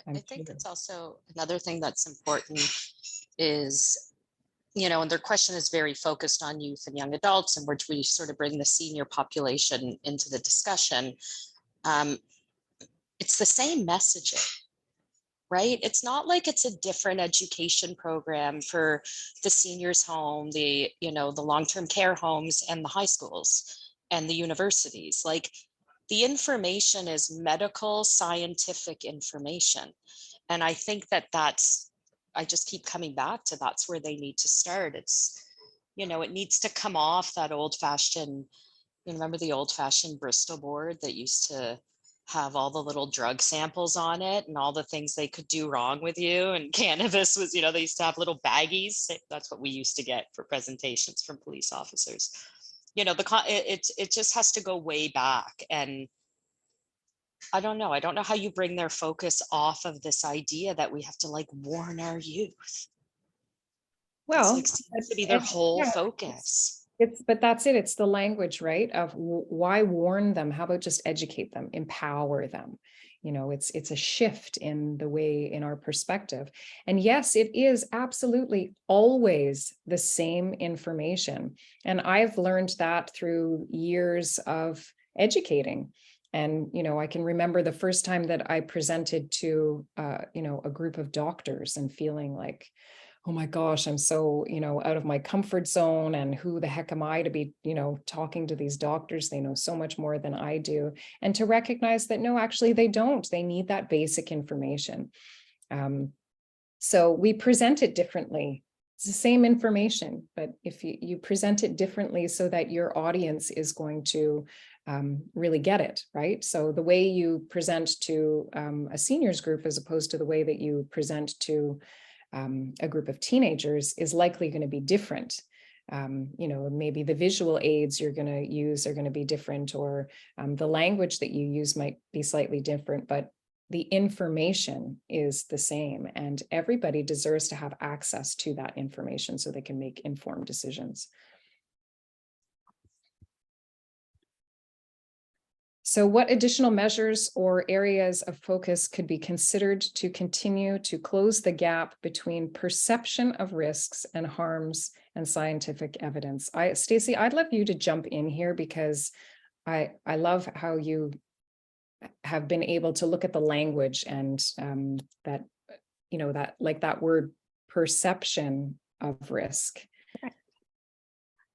I think that's also another thing that's important is, and their question is very focused on youth and young adults, and which we sort of bring the senior population into the discussion. It's the same messaging, right? It's not like it's a different education program for the seniors home, the long-term care homes and the high schools and the universities. Like, the information is medical, scientific information. And I think I just keep coming back to that's where they need to start. It's, it needs to come off that old fashioned, remember the old fashioned Bristol board that used to have all the little drug samples on it and all the things they could do wrong with you. And cannabis was, they used to have little baggies. That's what we used to get for presentations from police officers. It just has to go way back. And I don't know how you bring their focus off of this idea that we have to warn our youth. Well, it seems to be their whole focus. But that's it. It's the language, right? Of why warn them? How about just educate them, empower them? It's a shift in the way, in our perspective. And yes, it is absolutely always the same information. And I've learned that through years of educating. And, I can remember the first time that I presented to, a group of doctors and feeling like, oh my gosh, I'm so, out of my comfort zone, and who the heck am I to be, talking to these doctors? They know so much more than I do. And to recognize that, no, actually they don't. They need that basic information. So we present it differently. It's the same information, but if you present it differently so that your audience is going to really get it, right? So the way you present to a seniors group as opposed to the way that you present to a group of teenagers is likely going to be different. Maybe the visual aids you're going to use are going to be different, or the language that you use might be slightly different, but the information is the same, and everybody deserves to have access to that information so they can make informed decisions. So what additional measures or areas of focus could be considered to continue to close the gap between perception of risks and harms and scientific evidence? Stacey, I'd love you to jump in here, because I love how you have been able to look at the language and that word perception of risk.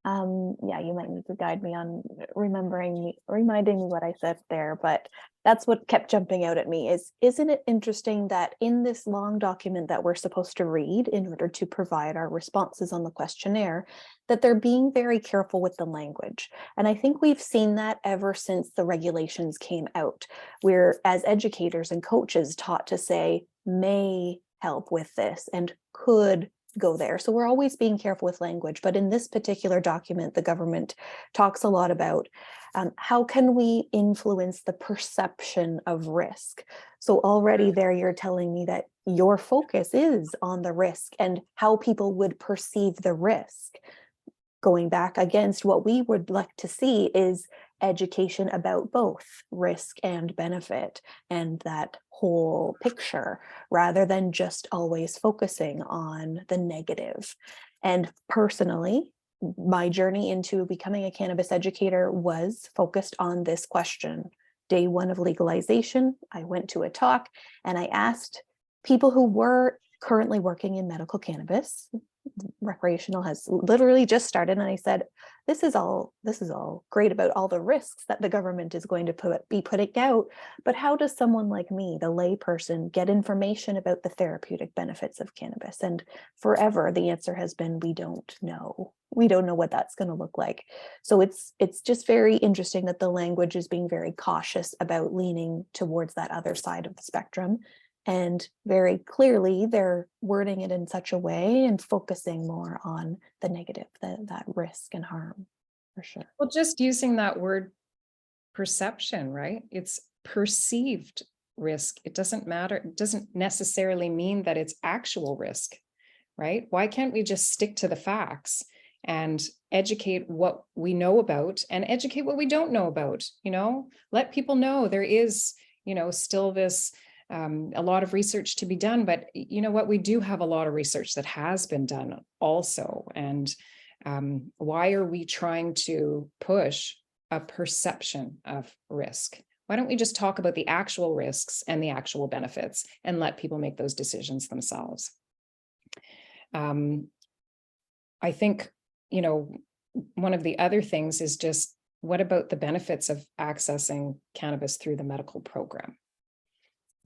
Yeah, you might need to guide me on reminding me what I said there, but that's what kept jumping out at me isn't it interesting that in this long document that we're supposed to read in order to provide our responses on the questionnaire, that they're being very careful with the language. And I think we've seen that ever since the regulations came out. We're, as educators and coaches, taught to say may help with this and could go there. So we're always being careful with language. But in this particular document, the government talks a lot about how can we influence the perception of risk. So already there you're telling me that your focus is on the risk and how people would perceive the risk. Going back against what we would like to see is education about both risk and benefit and that whole picture, rather than just always focusing on the negative. And personally, my journey into becoming a cannabis educator was focused on this question. Day one of legalization, I went to a talk and I asked people who were currently working in medical cannabis. Recreational has literally just started, and I said, this is all great about all the risks that the government is going to be putting out, but how does someone like me, the lay person, get information about the therapeutic benefits of cannabis? And forever the answer has been, we don't know what that's going to look like. So it's just very interesting that the language is being very cautious about leaning towards that other side of the spectrum. And very clearly, they're wording it in such a way and focusing more on the negative, that risk and harm, for sure. Well, just using that word perception, right? It's perceived risk. It doesn't matter. It doesn't necessarily mean that it's actual risk, right? Why can't we just stick to the facts and educate what we know about and educate what we don't know about? Let people know there is, still this a lot of research to be done, but you know what, we do have a lot of research that has been done also. And why are we trying to push a perception of risk? Why don't we just talk about the actual risks and the actual benefits and let people make those decisions themselves? I think, one of the other things is just, what about the benefits of accessing cannabis through the medical program?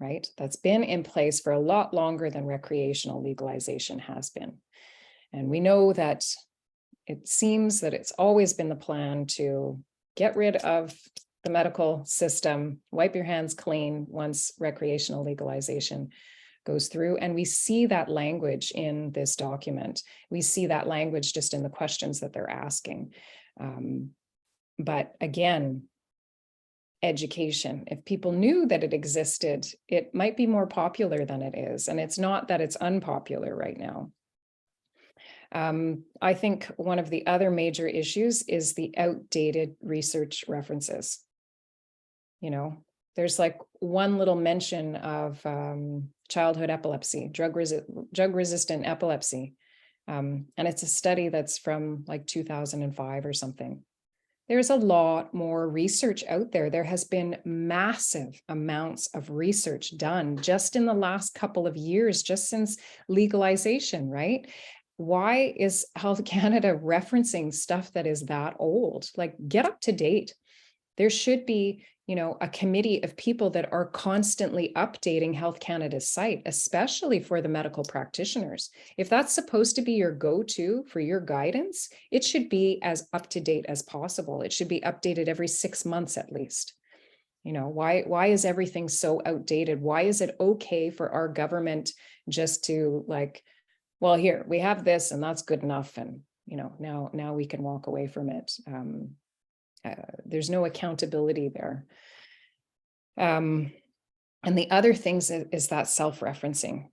Right? That's been in place for a lot longer than recreational legalization has been. And we know that it seems that it's always been the plan to get rid of the medical system, wipe your hands clean once recreational legalization goes through. And we see that language in this document. We see that language just in the questions that they're asking. But again, education. If people knew that it existed, it might be more popular than it is. And it's not that it's unpopular right now. I think one of the other major issues is the outdated research references. There's like one little mention of childhood epilepsy, drug-resistant epilepsy. And it's a study that's from like 2005 or something. There's a lot more research out there. There has been massive amounts of research done just in the last couple of years, just since legalization, right? Why is Health Canada referencing stuff that is that old? Like, get up to date. There should be, a committee of people that are constantly updating Health Canada's site, especially for the medical practitioners. If that's supposed to be your go-to for your guidance, it should be as up to date as possible. It should be updated every 6 months at least. Why is everything so outdated? Why is it okay for our government just to like, well, here we have this and that's good enough, and now we can walk away from it. There's no accountability there. And the other things is that self-referencing.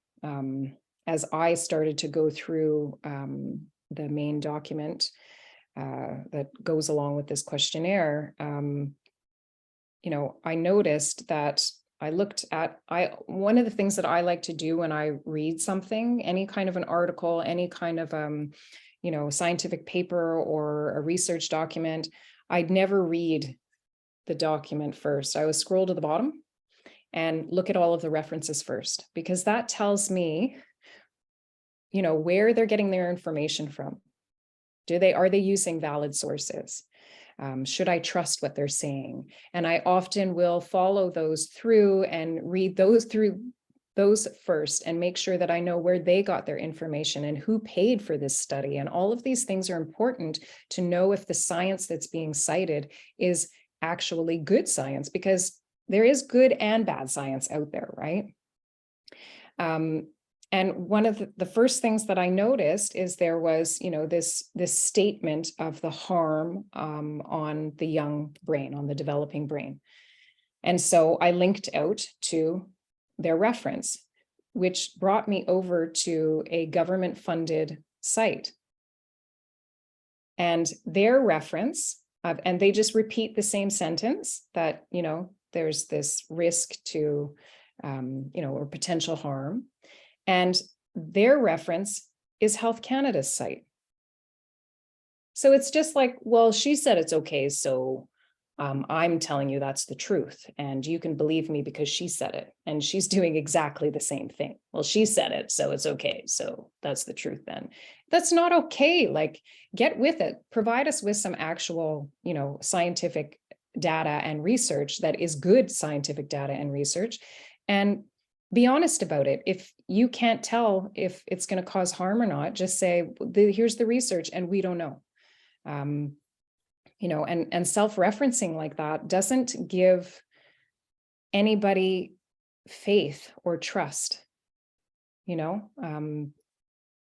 As I started to go through the main document that goes along with this questionnaire, I noticed that one of the things that I like to do when I read something, any kind of an article, any kind of scientific paper or a research document, I'd never read the document first. I would scroll to the bottom and look at all of the references first, because that tells me, where they're getting their information from. Are they using valid sources? Should I trust what they're saying? And I often will follow those through and read those first and make sure that I know where they got their information and who paid for this study. And all of these things are important to know if the science that's being cited is actually good science, because there is good and bad science out there, right? And one of the first things that I noticed is there was, this statement of the harm on the young brain, on the developing brain. And so I linked out to their reference, which brought me over to a government-funded site. And their reference, and they just repeat the same sentence that, there's this risk to, or potential harm. And their reference is Health Canada's site. So it's just like, well, she said it's okay, so I'm telling you that's the truth, and you can believe me because she said it, and she's doing exactly the same thing. Well, she said it, so it's okay, so that's the truth then. That's not okay. Like, get with it. Provide us with some actual, scientific data and research that is good scientific data and research, and be honest about it. If you can't tell if it's going to cause harm or not, just say, here's the research and we don't know. And self-referencing like that doesn't give anybody faith or trust.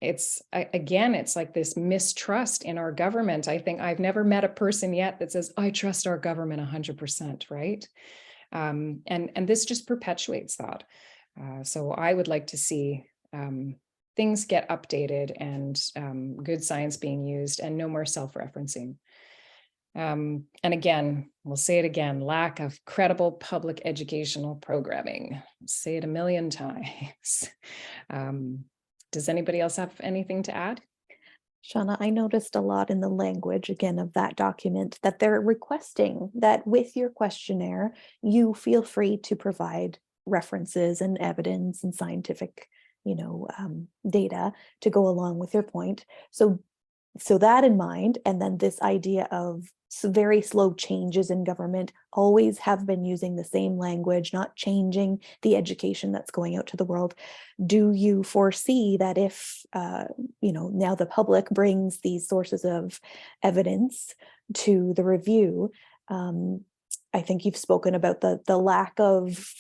It's like this mistrust in our government. I think I've never met a person yet that says, I trust our government 100%, right? And this just perpetuates that. So I would like to see things get updated and good science being used and no more self-referencing. And again, we'll say it again, lack of credible public educational programming. Say it a million times. Does anybody else have anything to add? Shauna, I noticed a lot in the language, again, of that document, that they're requesting that with your questionnaire, you feel free to provide references and evidence and scientific, data to go along with your point. So that in mind, and then this idea of very slow changes in government, always have been using the same language, not changing the education that's going out to the world. Do you foresee that if, now the public brings these sources of evidence to the review, I think you've spoken about the lack of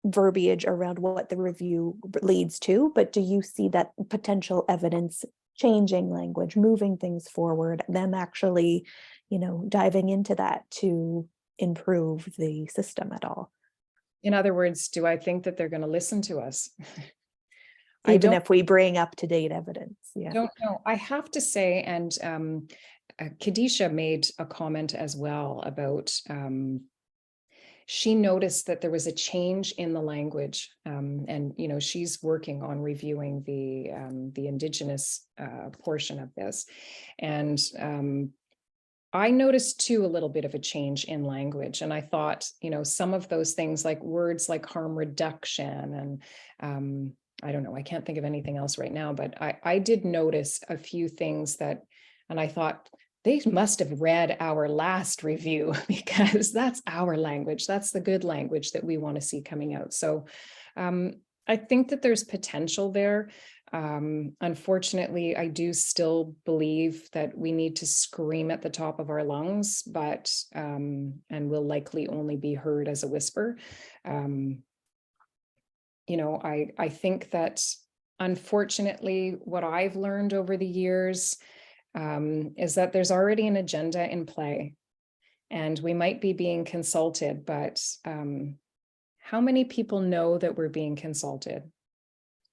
verbiage around what the review leads to, but do you see that potential evidence changing language, moving things forward, them actually, diving into that to improve the system at all? In other words, do I think that they're going to listen to us? Even if we bring up-to-date evidence. Yeah. Don't know. I have to say, and Kadisha made a comment as well about she noticed that there was a change in the language, and she's working on reviewing the Indigenous portion of this, and I noticed too a little bit of a change in language, and I thought some of those things, like words like harm reduction, and I don't know, I can't think of anything else right now, but I did notice a few things that, and I thought they must have read our last review because that's our language. That's the good language that we want to see coming out. So I think that there's potential there. Unfortunately, I do still believe that we need to scream at the top of our lungs, but and will likely only be heard as a whisper. You know, I think that unfortunately, what I've learned over the years is that there's already an agenda in play, and we might be being consulted, but how many people know that we're being consulted?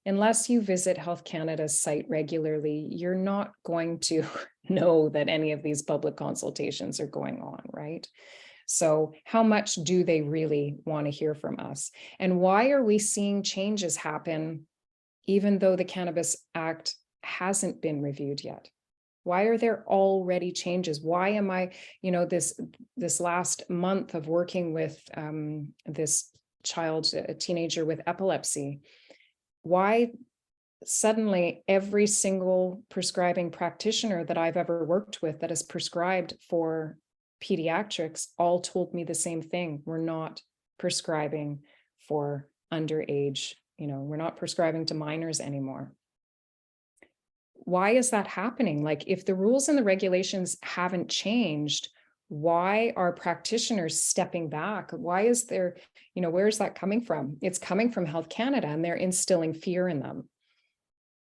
Unless you visit Health Canada's site regularly, you're not going to know that any of these public consultations are going on, right? So how much do they really want to hear from us? And why are we seeing changes happen even though the Cannabis Act hasn't been reviewed yet? Why are there already changes? Why am I, you know, this last month of working with this child, a teenager with epilepsy, why suddenly every single prescribing practitioner that I've ever worked with that has prescribed for pediatrics all told me the same thing? We're not prescribing for underage, you know, we're not prescribing to minors anymore. Why is that happening? Like, if the rules and the regulations haven't changed, why are practitioners stepping back? Why is there, you know, where is that coming from? It's coming from Health Canada, and they're instilling fear in them.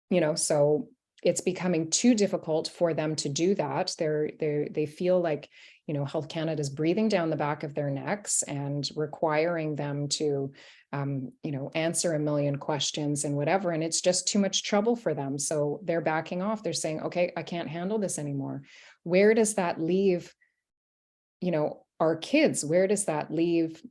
You know, so it's becoming too difficult for them to do that. They feel like, you know, Health Canada is breathing down the back of their necks and requiring them to, you know, answer a million questions and whatever. And it's just too much trouble for them. So they're backing off. They're saying, okay, I can't handle this anymore. Where does that leave, you know, our kids? Where does that leave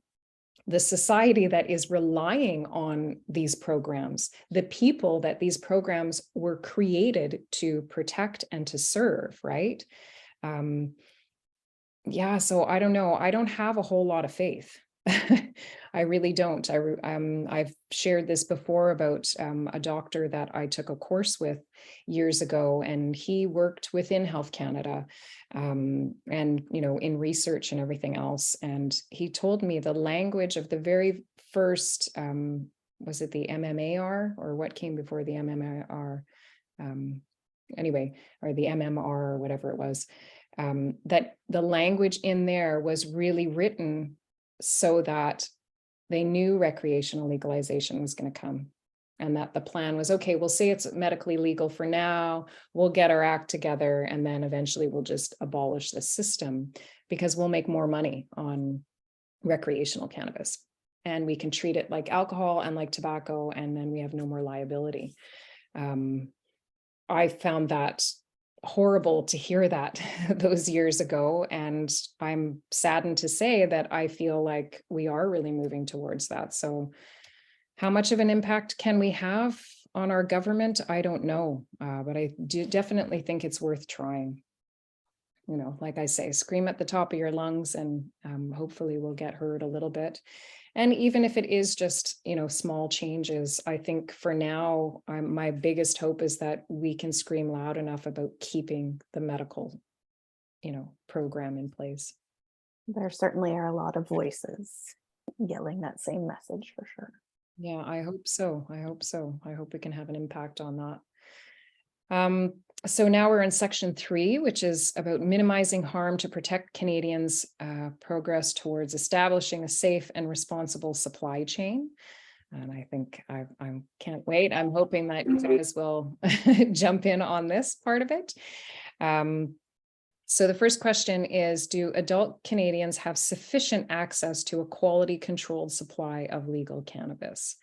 the society that is relying on these programs, the people that these programs were created to protect and to serve, right? Yeah, so I don't know. I don't have a whole lot of faith. I really don't. I've shared this before about a doctor that I took a course with years ago, and he worked within Health Canada, and, you know, in research and everything else. And he told me the language of the very first, was it the MMAR, or what came before the MMAR? Anyway, or the MMR, or whatever it was, that the language in there was really written so that they knew recreational legalization was going to come, and that the plan was, okay, we'll say it's medically legal for now, we'll get our act together, and then eventually we'll just abolish the system because we'll make more money on recreational cannabis, and we can treat it like alcohol and like tobacco, and then we have no more liability. I found that horrible to hear that those years ago, and I'm saddened to say that I feel like we are really moving towards that. So how much of an impact can we have on our government? I don't know, but I do definitely think it's worth trying. You know, like I say, scream at the top of your lungs, and hopefully we'll get heard a little bit. And even if it is just, you know, small changes, I think for now, my biggest hope is that we can scream loud enough about keeping the medical, you know, program in place. There certainly are a lot of voices yelling that same message, for sure. Yeah, I hope so. I hope so. I hope we can have an impact on that. So now we're in section 3, which is about minimizing harm to protect Canadians' progress towards establishing a safe and responsible supply chain. And I think I can't wait. I'm hoping that you guys will jump in on this part of it. So the first question is, do adult Canadians have sufficient access to a quality controlled supply of legal cannabis?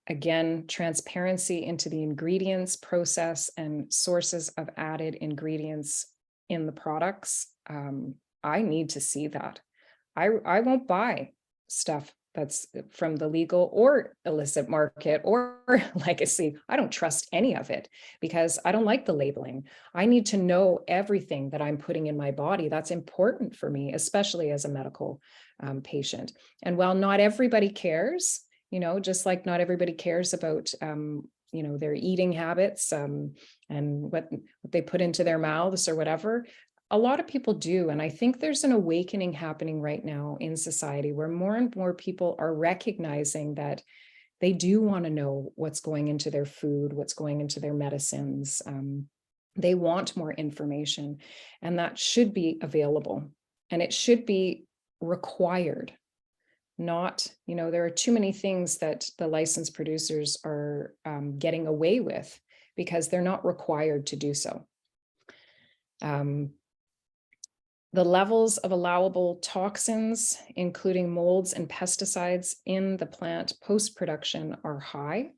Again, transparency into the ingredients, process, and sources of added ingredients in the products. I need to see that. I won't buy stuff that's from the legal or illicit market or legacy. I don't trust any of it because I don't like the labeling. I need to know everything that I'm putting in my body. That's important for me, especially as a medical patient. And while not everybody cares, you know, just like not everybody cares about their eating habits, and what they put into their mouths or whatever. A lot of people do. And I think there's an awakening happening right now in society where more and more people are recognizing that they do want to know what's going into their food, what's going into their medicines. They want more information, and that should be available, and it should be required. Not, there are too many things that the licensed producers are getting away with because they're not required to do so. The levels of allowable toxins, including molds and pesticides in the plant post-production, are high.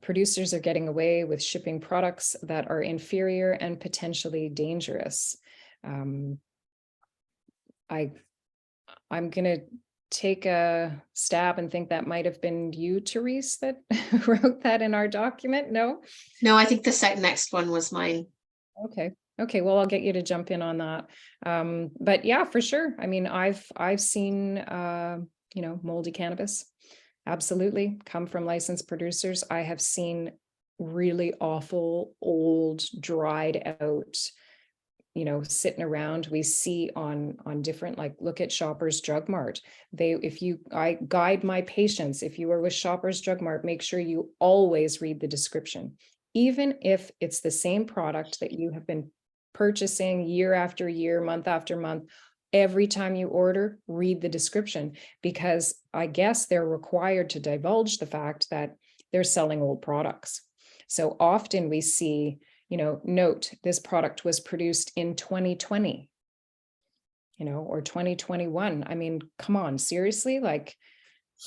Producers are getting away with shipping products that are inferior and potentially dangerous. I'm going to take a stab and think that might have been you, Therese, that wrote that in our document. No, I think the next one was mine. Okay, well, I'll get you to jump in on that. But yeah, for sure. I mean, I've seen moldy cannabis absolutely come from licensed producers. I have seen really awful, old, dried out, sitting around. We see on different, like, look at Shoppers Drug Mart. I guide my patients, if you are with Shoppers Drug Mart, make sure you always read the description. Even if it's the same product that you have been purchasing year after year, month after month, every time you order, read the description, because I guess they're required to divulge the fact that they're selling old products. So often we see, note, this product was produced in 2020, or 2021. I mean, come on, seriously? Like,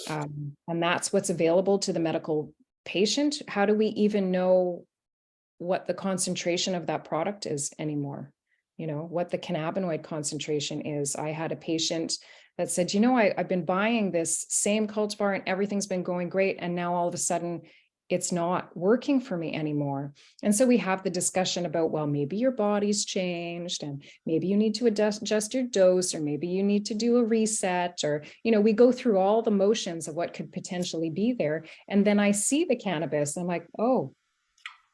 and that's what's available to the medical patient. How do we even know what the concentration of that product is anymore? What the cannabinoid concentration is. I had a patient that said, I've been buying this same cultivar and everything's been going great, and now all of a sudden it's not working for me anymore. And so we have the discussion about, well, maybe your body's changed, and maybe you need to adjust your dose, or maybe you need to do a reset, or, we go through all the motions of what could potentially be there. And then I see the cannabis, I'm like, oh,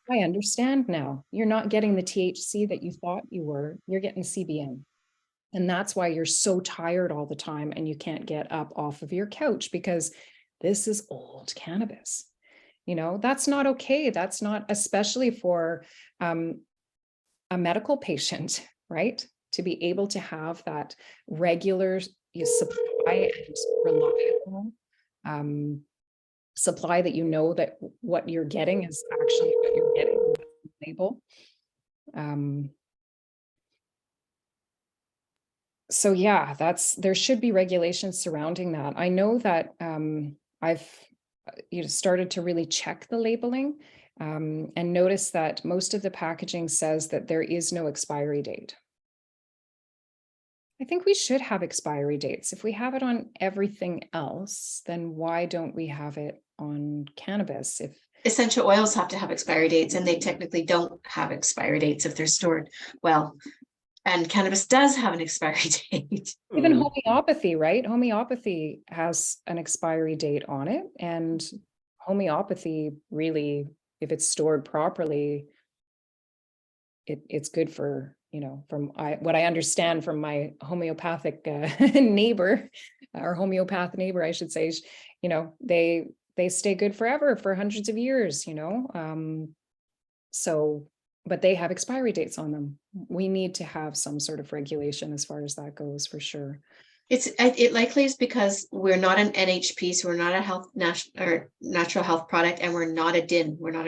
I understand now. You're not getting the THC that you thought you were, you're getting CBN. And that's why you're so tired all the time and you can't get up off of your couch, because this is old cannabis. That's not okay. That's not, especially for a medical patient, right? To be able to have that regular supply and reliable supply, that that what you're getting is actually what you're getting on the label. So yeah, there should be regulations surrounding that. I know that I've started to really check the labeling and notice that most of the packaging says that there is no expiry date. I think we should have expiry dates. If we have it on everything else, then why don't we have it on cannabis? If essential oils have to have expiry dates, and they technically don't have expiry dates if they're stored well. And cannabis does have an expiry date. Even homeopathy, right? Homeopathy has an expiry date on it. And homeopathy, really, if it's stored properly, it's good for, from what I understand from my homeopathic neighbor, or homeopath neighbor, I should say, they stay good forever, for hundreds of years, so, but they have expiry dates on them. We need to have some sort of regulation as far as that goes, for sure. It likely is because we're not an NHP, so we're not a natural health product, and we're not a DIN. We're not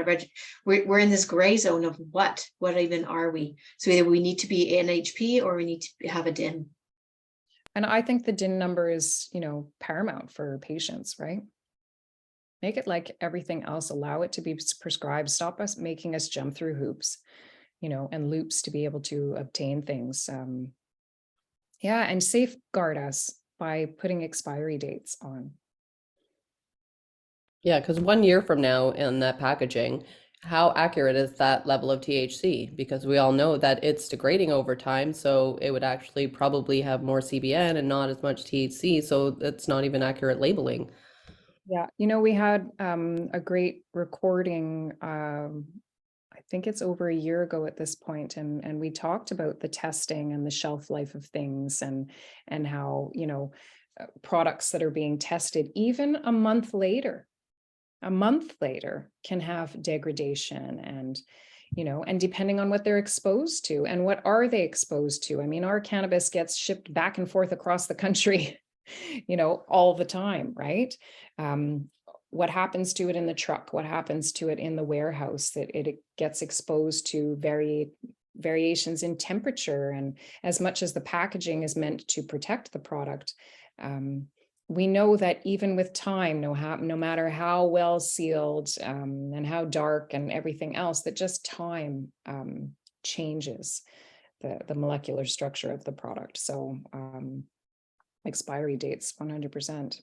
we're in this gray zone of what even are we? So either we need to be NHP or we need to have a DIN. And I think the DIN number is, paramount for patients, right? Make it like everything else, allow it to be prescribed, stop us making us jump through hoops, and loops to be able to obtain things. Yeah, and safeguard us by putting expiry dates on. Yeah, because 1 year from now in that packaging, how accurate is that level of THC? Because we all know that it's degrading over time, so it would actually probably have more CBN and not as much THC, so it's not even accurate labeling. Yeah, you know, we had a great recording, I think it's over a year ago at this point, and we talked about the testing and the shelf life of things, and how, you know, products that are being tested even a month later can have degradation, and, you know, and depending on what they're exposed to and what are they exposed to. I mean, our cannabis gets shipped back and forth across the country, you know, all the time, right? What happens to it in the truck? What happens to it in the warehouse? That it gets exposed to variations in temperature, and as much as the packaging is meant to protect the product, we know that even with time, no matter how well sealed and how dark and everything else, that just time changes the molecular structure of the product. So expiry dates, 100%.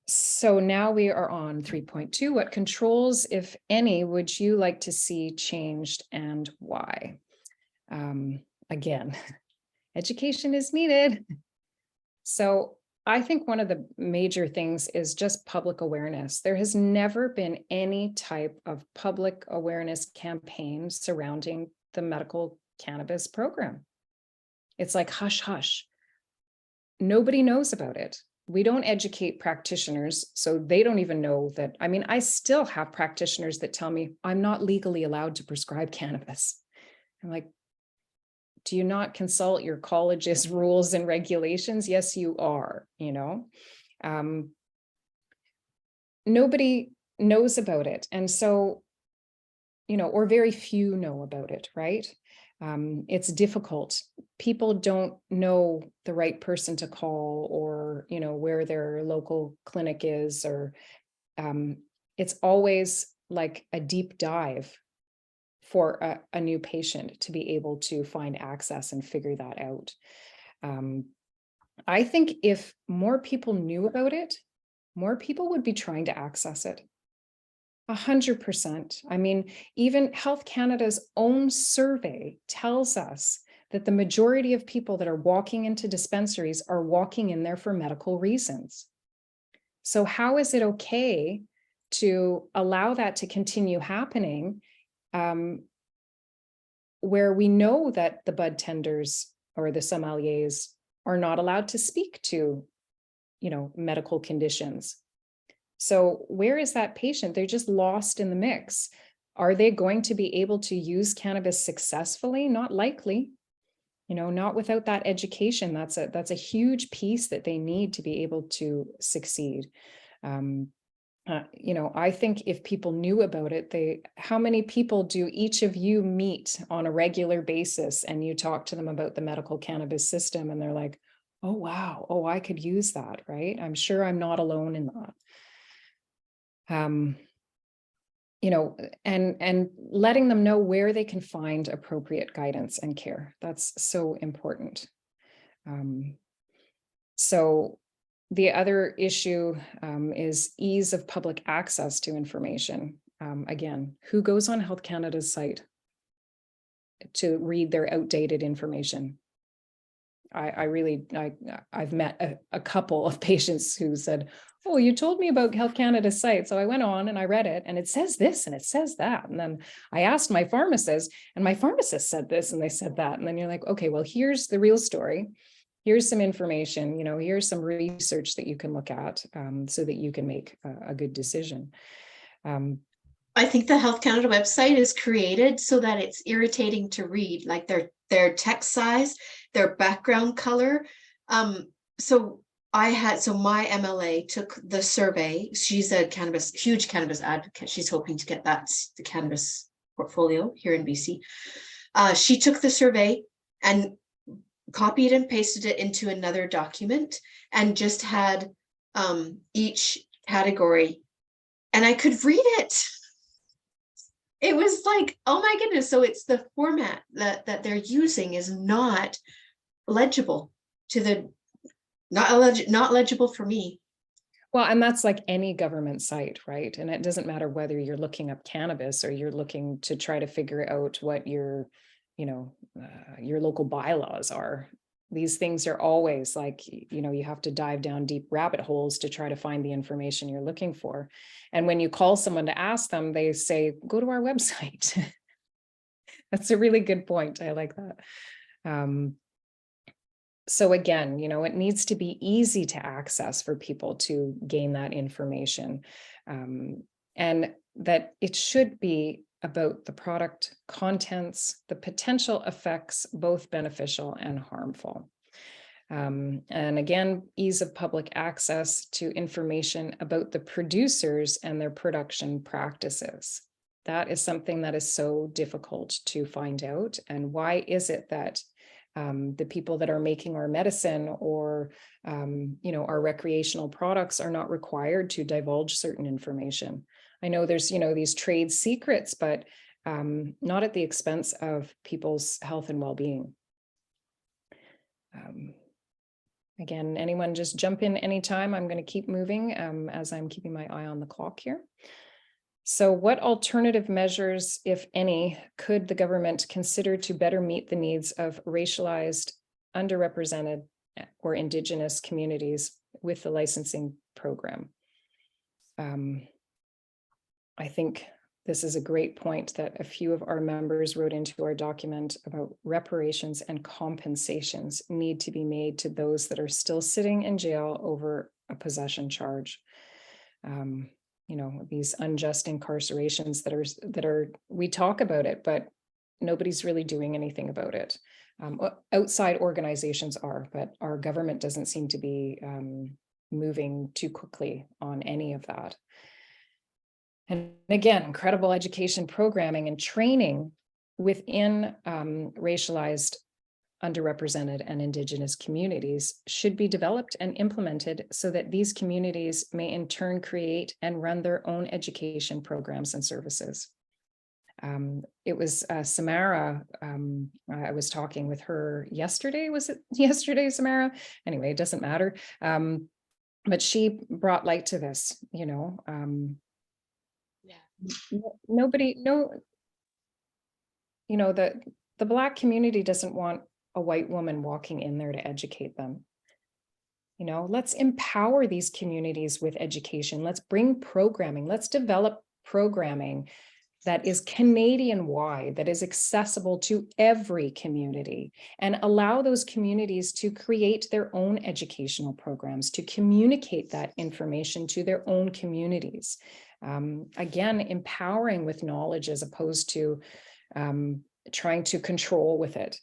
So now we are on 3.2. What controls, if any, would you like to see changed and why? Again, education is needed. So I think one of the major things is just public awareness. There has never been any type of public awareness campaign surrounding the medical cannabis program. It's like hush, hush. Nobody knows about it. We don't educate practitioners, so they don't even know that. I mean, I still have practitioners that tell me I'm not legally allowed to prescribe cannabis. I'm like, do you not consult your college's rules and regulations? Yes, you are, you know. Nobody knows about it. And so, you know, or very few know about it, right? It's difficult. People don't know the right person to call, or, you know, where their local clinic is, or it's always like a deep dive for a new patient to be able to find access and figure that out. I think if more people knew about it, more people would be trying to access it. 100%. I mean, even Health Canada's own survey tells us that the majority of people that are walking into dispensaries are walking in there for medical reasons. So how is it okay to allow that to continue happening, where we know that the bud tenders or the sommeliers are not allowed to speak to, you know, medical conditions? So where is that patient? They're just lost in the mix. Are they going to be able to use cannabis successfully? Not likely, you know, not without that education. That's a huge piece that they need to be able to succeed. You know, I think if people knew about it, how many people do each of you meet on a regular basis, and you talk to them about the medical cannabis system and they're like, oh, wow, oh, I could use that, right? I'm sure I'm not alone in that. You know, and letting them know where they can find appropriate guidance and care. That's so important. So the other issue is ease of public access to information. Again, who goes on Health Canada's site to read their outdated information? I've met a couple of patients who said, oh, you told me about Health Canada's site. So I went on and I read it, and it says this and it says that. And then I asked my pharmacist, and my pharmacist said this and they said that. And then you're like, okay, well, here's the real story. Here's some information, you know, here's some research that you can look at so that you can make a good decision. I think the Health Canada website is created so that it's irritating to read, like their text size, their background color. So my MLA took the survey. She's a huge cannabis advocate. She's hoping to get the cannabis portfolio here in BC. She took the survey and copied and pasted it into another document and just had each category, and I could read it. It was like, oh my goodness. So it's the format that they're using is not legible to not legible for me. Well, and that's like any government site, right? And it doesn't matter whether you're looking up cannabis or you're looking to try to figure out what your, you know, your local bylaws are. these things are always like, you have to dive down deep rabbit holes to try to find the information you're looking for. And when you call someone to ask them, they say, go to our website. That's a really good point. I like that. So again, it needs to be easy to access for people to gain that information. And that it should be about the product contents, the potential effects, both beneficial and harmful. And again, ease of public access to information about the producers and their production practices. That is something that is so difficult to find out. And why is it that the people that are making our medicine or, our recreational products are not required to divulge certain information? I know there's, these trade secrets, but not at the expense of people's health and well-being. Again, anyone just jump in anytime. I'm going to keep moving as I'm keeping my eye on the clock here. So what alternative measures, if any, could the government consider to better meet the needs of racialized, underrepresented, or Indigenous communities with the licensing program? I think this is a great point that a few of our members wrote into our document about reparations and compensations need to be made to those that are still sitting in jail over a possession charge. These unjust incarcerations that are, we talk about it, but nobody's really doing anything about it. Outside organizations are, but our government doesn't seem to be moving too quickly on any of that. And again, credible education programming and training within racialized, underrepresented, and Indigenous communities should be developed and implemented so that these communities may in turn create and run their own education programs and services. It was Samara, I was talking with her yesterday, was it yesterday, Samara? Anyway, it doesn't matter. But she brought light to this, the Black community doesn't want a white woman walking in there to educate them. Let's empower these communities with education. Let's bring programming. Let's develop programming that is Canadian-wide, that is accessible to every community, and allow those communities to create their own educational programs, to communicate that information to their own communities. Again, empowering with knowledge as opposed to trying to control with it,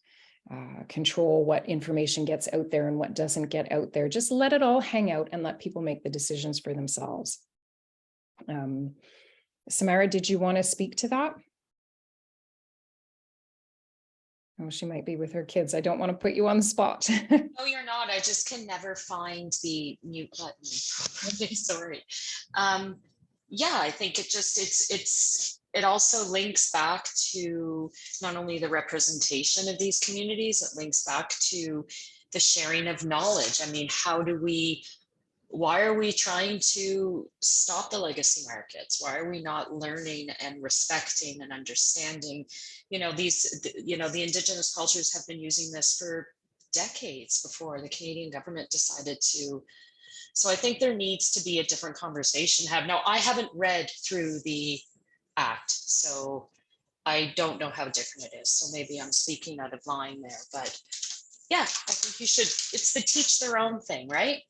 control what information gets out there and what doesn't get out there. Just let it all hang out and let people make the decisions for themselves. Samara, did you want to speak to that? Oh, she might be with her kids. I don't want to put you on the spot. No, you're not. I just can never find the mute button. Sorry. Yeah, I think it also links back to not only the representation of these communities, it links back to the sharing of knowledge. I mean, why are we trying to stop the legacy markets? Why are we not learning and respecting and understanding, the Indigenous cultures have been using this for decades before the Canadian government decided to. So I think there needs to be a different conversation. Now, I haven't read through the Act, so I don't know how different it is. So maybe I'm speaking out of line there, but yeah, I think you should, it's the teach their own thing, right?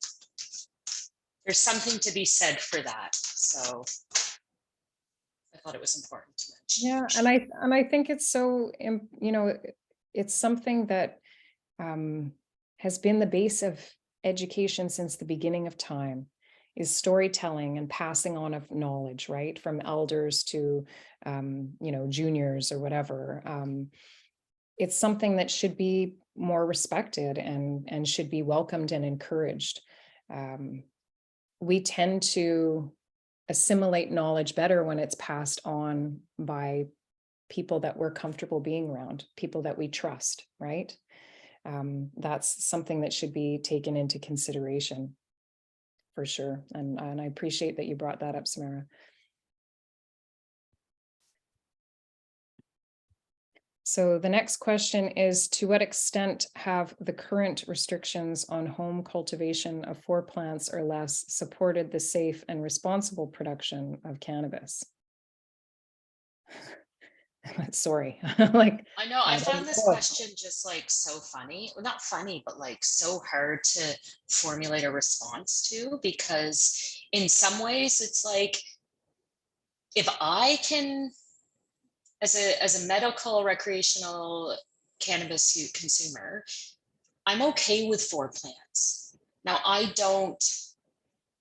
There's something to be said for that. So I thought it was important to mention. Yeah, and I think it's so, it's something that has been the base of education since the beginning of time, is storytelling and passing on of knowledge, right? From elders to, juniors or whatever. It's something that should be more respected and should be welcomed and encouraged. We tend to assimilate knowledge better when it's passed on by people that we're comfortable being around, people that we trust, right? That's something that should be taken into consideration for sure. And I appreciate that you brought that up, Samara. So the next question is, to what extent have the current restrictions on home cultivation of 4 plants or less supported the safe and responsible production of cannabis? Sorry, like, I know, I I found don't this know. question just like so funny, well, not funny, but like so hard to formulate a response to, because in some ways it's like, if I can, as a medical recreational cannabis consumer, I'm okay with 4 plants. Now,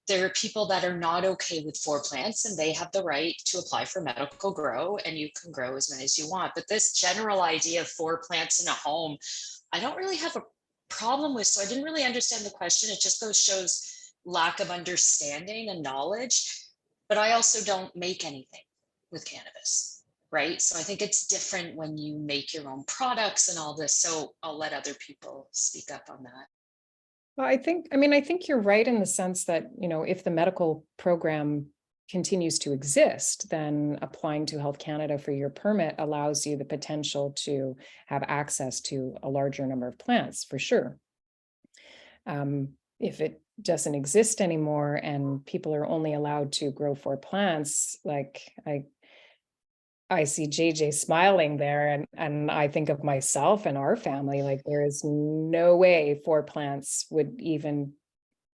there are people that are not okay with 4 plants, and they have the right to apply for medical grow, and you can grow as many as you want. But this general idea of 4 plants in a home, I don't really have a problem with. So I didn't really understand the question. It just shows lack of understanding and knowledge. But I also don't make anything with cannabis, right? So I think it's different when you make your own products and all this. So I'll let other people speak up on that. Well, I think you're right in the sense that, if the medical program continues to exist, then applying to Health Canada for your permit allows you the potential to have access to a larger number of plants, for sure. If it doesn't exist anymore and people are only allowed to grow 4 plants, like I see JJ smiling there, and I think of myself and our family, like there is no way 4 plants would even,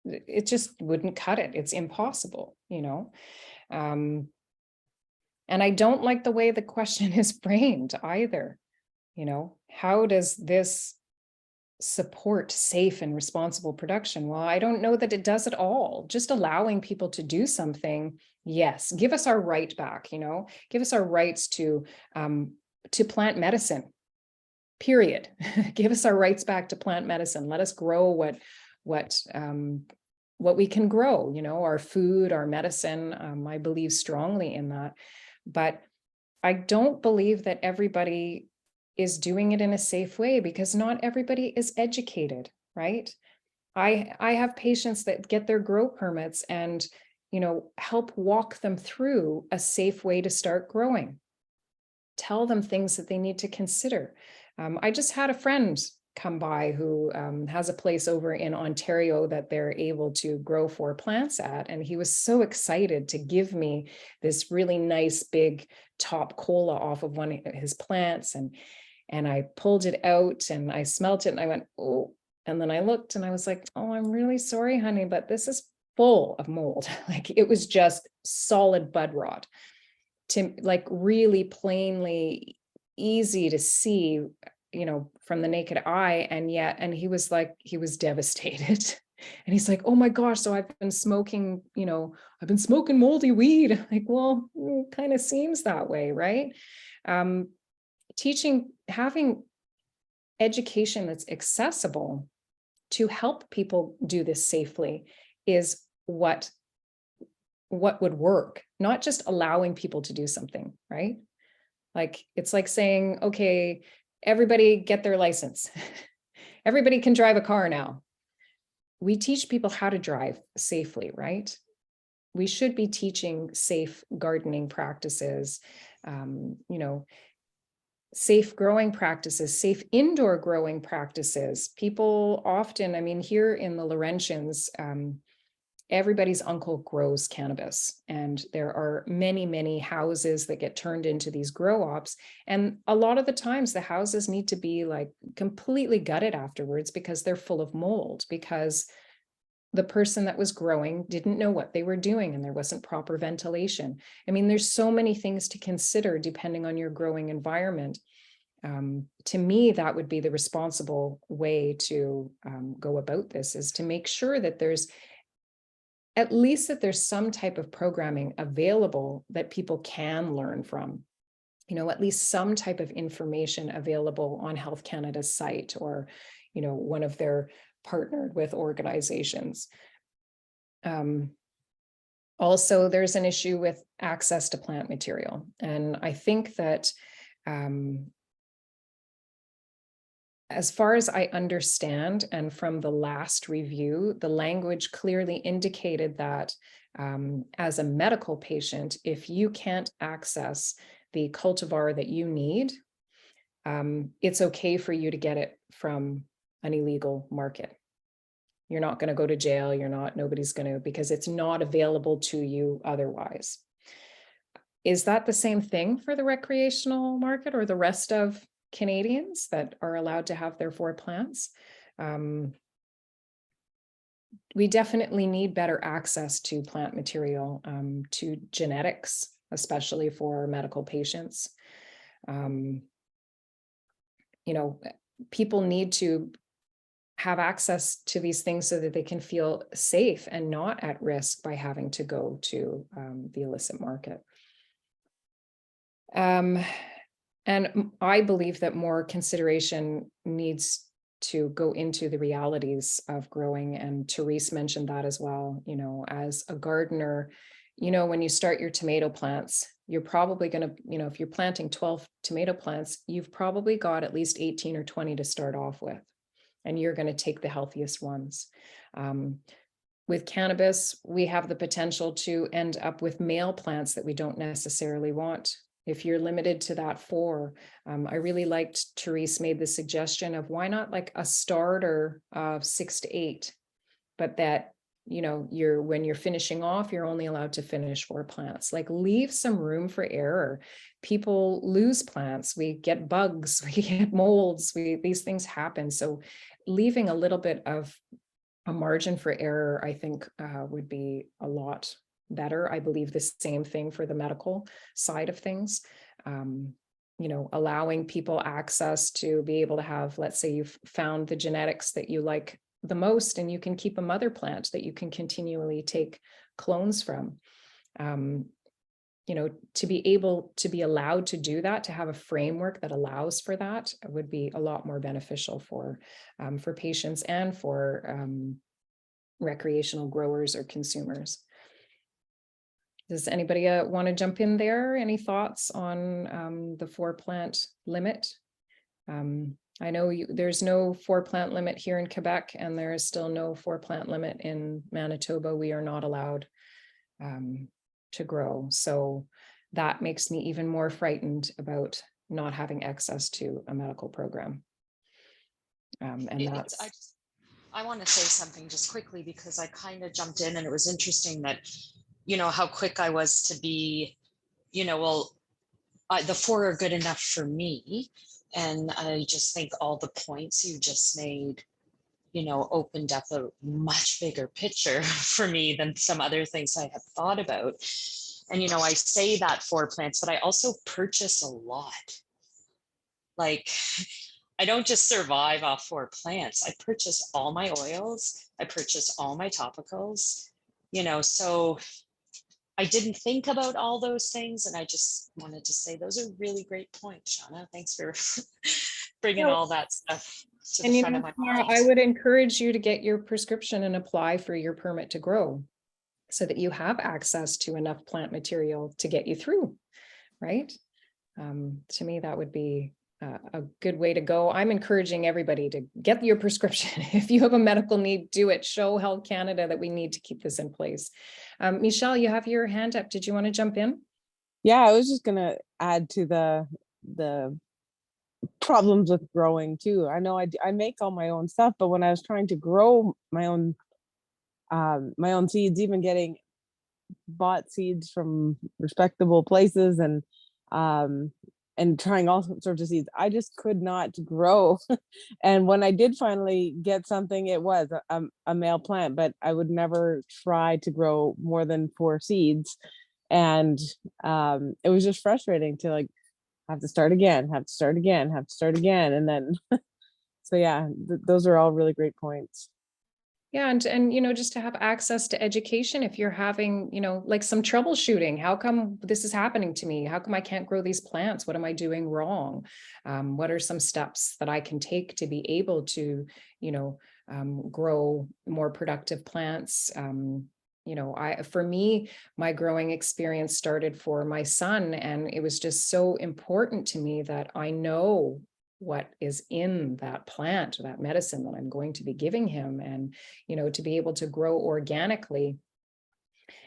it just wouldn't cut it. It's impossible, and I don't like the way the question is framed either. How does this support safe and responsible production? Well, I don't know that it does at all. Just allowing people to do something, yes, give us our right back, give us our rights to plant medicine, period. Give us our rights back to plant medicine. Let us grow what we can grow, our food, our medicine. I believe strongly in that, but I don't believe that everybody is doing it in a safe way, because not everybody is educated, right? I have patients that get their grow permits and, help walk them through a safe way to start growing. Tell them things that they need to consider. I just had a friend come by who has a place over in Ontario that they're able to grow 4 plants at. And he was so excited to give me this really nice big top cola off of one of his plants. And I pulled it out and I smelt it and I went, oh, and then I looked and I was like, oh, I'm really sorry, honey, but this is full of mold. Like it was just solid bud rot, to like really plainly easy to see, from the naked eye. And he was like, he was devastated. And he's like, oh my gosh, so I've been smoking moldy weed. Like, well, it kind of seems that way, right? Having education that's accessible to help people do this safely is what would work, not just allowing people to do something, right? Like, it's like saying, okay, everybody get their license. Everybody can drive a car now. We teach people how to drive safely, right? We should be teaching safe gardening practices, safe growing practices, safe indoor growing practices. People often, here in the Laurentians, everybody's uncle grows cannabis, and there are many, many houses that get turned into these grow ops. And a lot of the times the houses need to be like completely gutted afterwards because they're full of mold, because the person that was growing didn't know what they were doing and there wasn't proper ventilation. There's so many things to consider depending on your growing environment. To me, that would be the responsible way to go about this, is to make sure that there's some type of programming available that people can learn from, at least some type of information available on Health Canada's site or, one of their partnered with organizations. Also, there's an issue with access to plant material. And I think that as far as I understand, and from the last review, the language clearly indicated that as a medical patient, if you can't access the cultivar that you need, it's okay for you to get it from an illegal market. You're not going to go to jail. Nobody's going to, because it's not available to you otherwise. Is that the same thing for the recreational market or the rest of Canadians that are allowed to have their 4 plants? We definitely need better access to plant material, to genetics, especially for medical patients. People need to have access to these things so that they can feel safe and not at risk by having to go to the illicit market. And I believe that more consideration needs to go into the realities of growing. And Therese mentioned that as well. As a gardener, when you start your tomato plants, you're probably going to, if you're planting 12 tomato plants, you've probably got at least 18 or 20 to start off with. And you're going to take the healthiest ones. With cannabis, we have the potential to end up with male plants that we don't necessarily want. If you're limited to that 4, I really liked Therese made the suggestion of why not like a starter of 6 to 8, but that, when you're finishing off, you're only allowed to finish 4 plants. Like, leave some room for error. People lose plants. We get bugs, we get molds, these things happen. So leaving a little bit of a margin for error, I think would be a lot better. I believe the same thing for the medical side of things. Allowing people access to be able to have, let's say you've found the genetics that you like the most, and you can keep a mother plant that you can continually take clones from. To be able to be allowed to do that, to have a framework that allows for that, would be a lot more beneficial for patients and for recreational growers or consumers. Does anybody want to jump in there? Any thoughts on the 4 plant limit? I know there's no 4 plant limit here in Quebec, and there is still no 4 plant limit in Manitoba. We are not allowed to grow. So that makes me even more frightened about not having access to a medical program. I want to say something just quickly, because I kind of jumped in and it was interesting that, how quick I was to be, the 4 are good enough for me. And I just think all the points you just made, opened up a much bigger picture for me than some other things I had thought about. And, I say that 4 plants, but I also purchase a lot. Like, I don't just survive off 4 plants. I purchase all my oils. I purchase all my topicals, so I didn't think about all those things. And I just wanted to say those are really great points, Shauna. Thanks for bringing all that stuff to the front of my mind. I would encourage you to get your prescription and apply for your permit to grow, so that you have access to enough plant material to get you through, right? To me, that would be a good way to go. I'm encouraging everybody to get your prescription. If you have a medical need, do it. Show Health Canada that we need to keep this in place. Michelle, you have your hand up. Did you want to jump in? Yeah, I was just gonna add to the problems with growing too. I know I make all my own stuff, but when I was trying to grow my own seeds, even getting bought seeds from respectable places and trying all sorts of seeds, I just could not grow. And when I did finally get something, it was a male plant, but I would never try to grow more than 4 seeds. And it was just frustrating to like have to start again. And then, so yeah, those are all really great points. Yeah, and just to have access to education if you're having, like some troubleshooting. How come this is happening to me? How come I can't grow these plants? What am I doing wrong? What are some steps that I can take to be able to, grow more productive plants? For me, my growing experience started for my son, and it was just so important to me that I know what is in that plant, that medicine that I'm going to be giving him, and, to be able to grow organically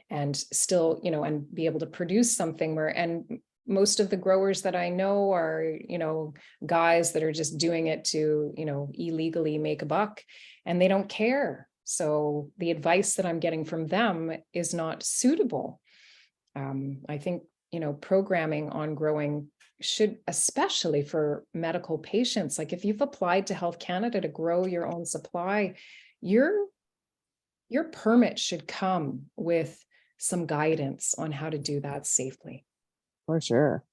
and still, and be able to produce something where, and most of the growers that I know are, guys that are just doing it to, illegally make a buck, and they don't care. So the advice that I'm getting from them is not suitable. I think, programming on growing should, especially for medical patients, like if you've applied to Health Canada to grow your own supply, your permit should come with some guidance on how to do that safely. For sure.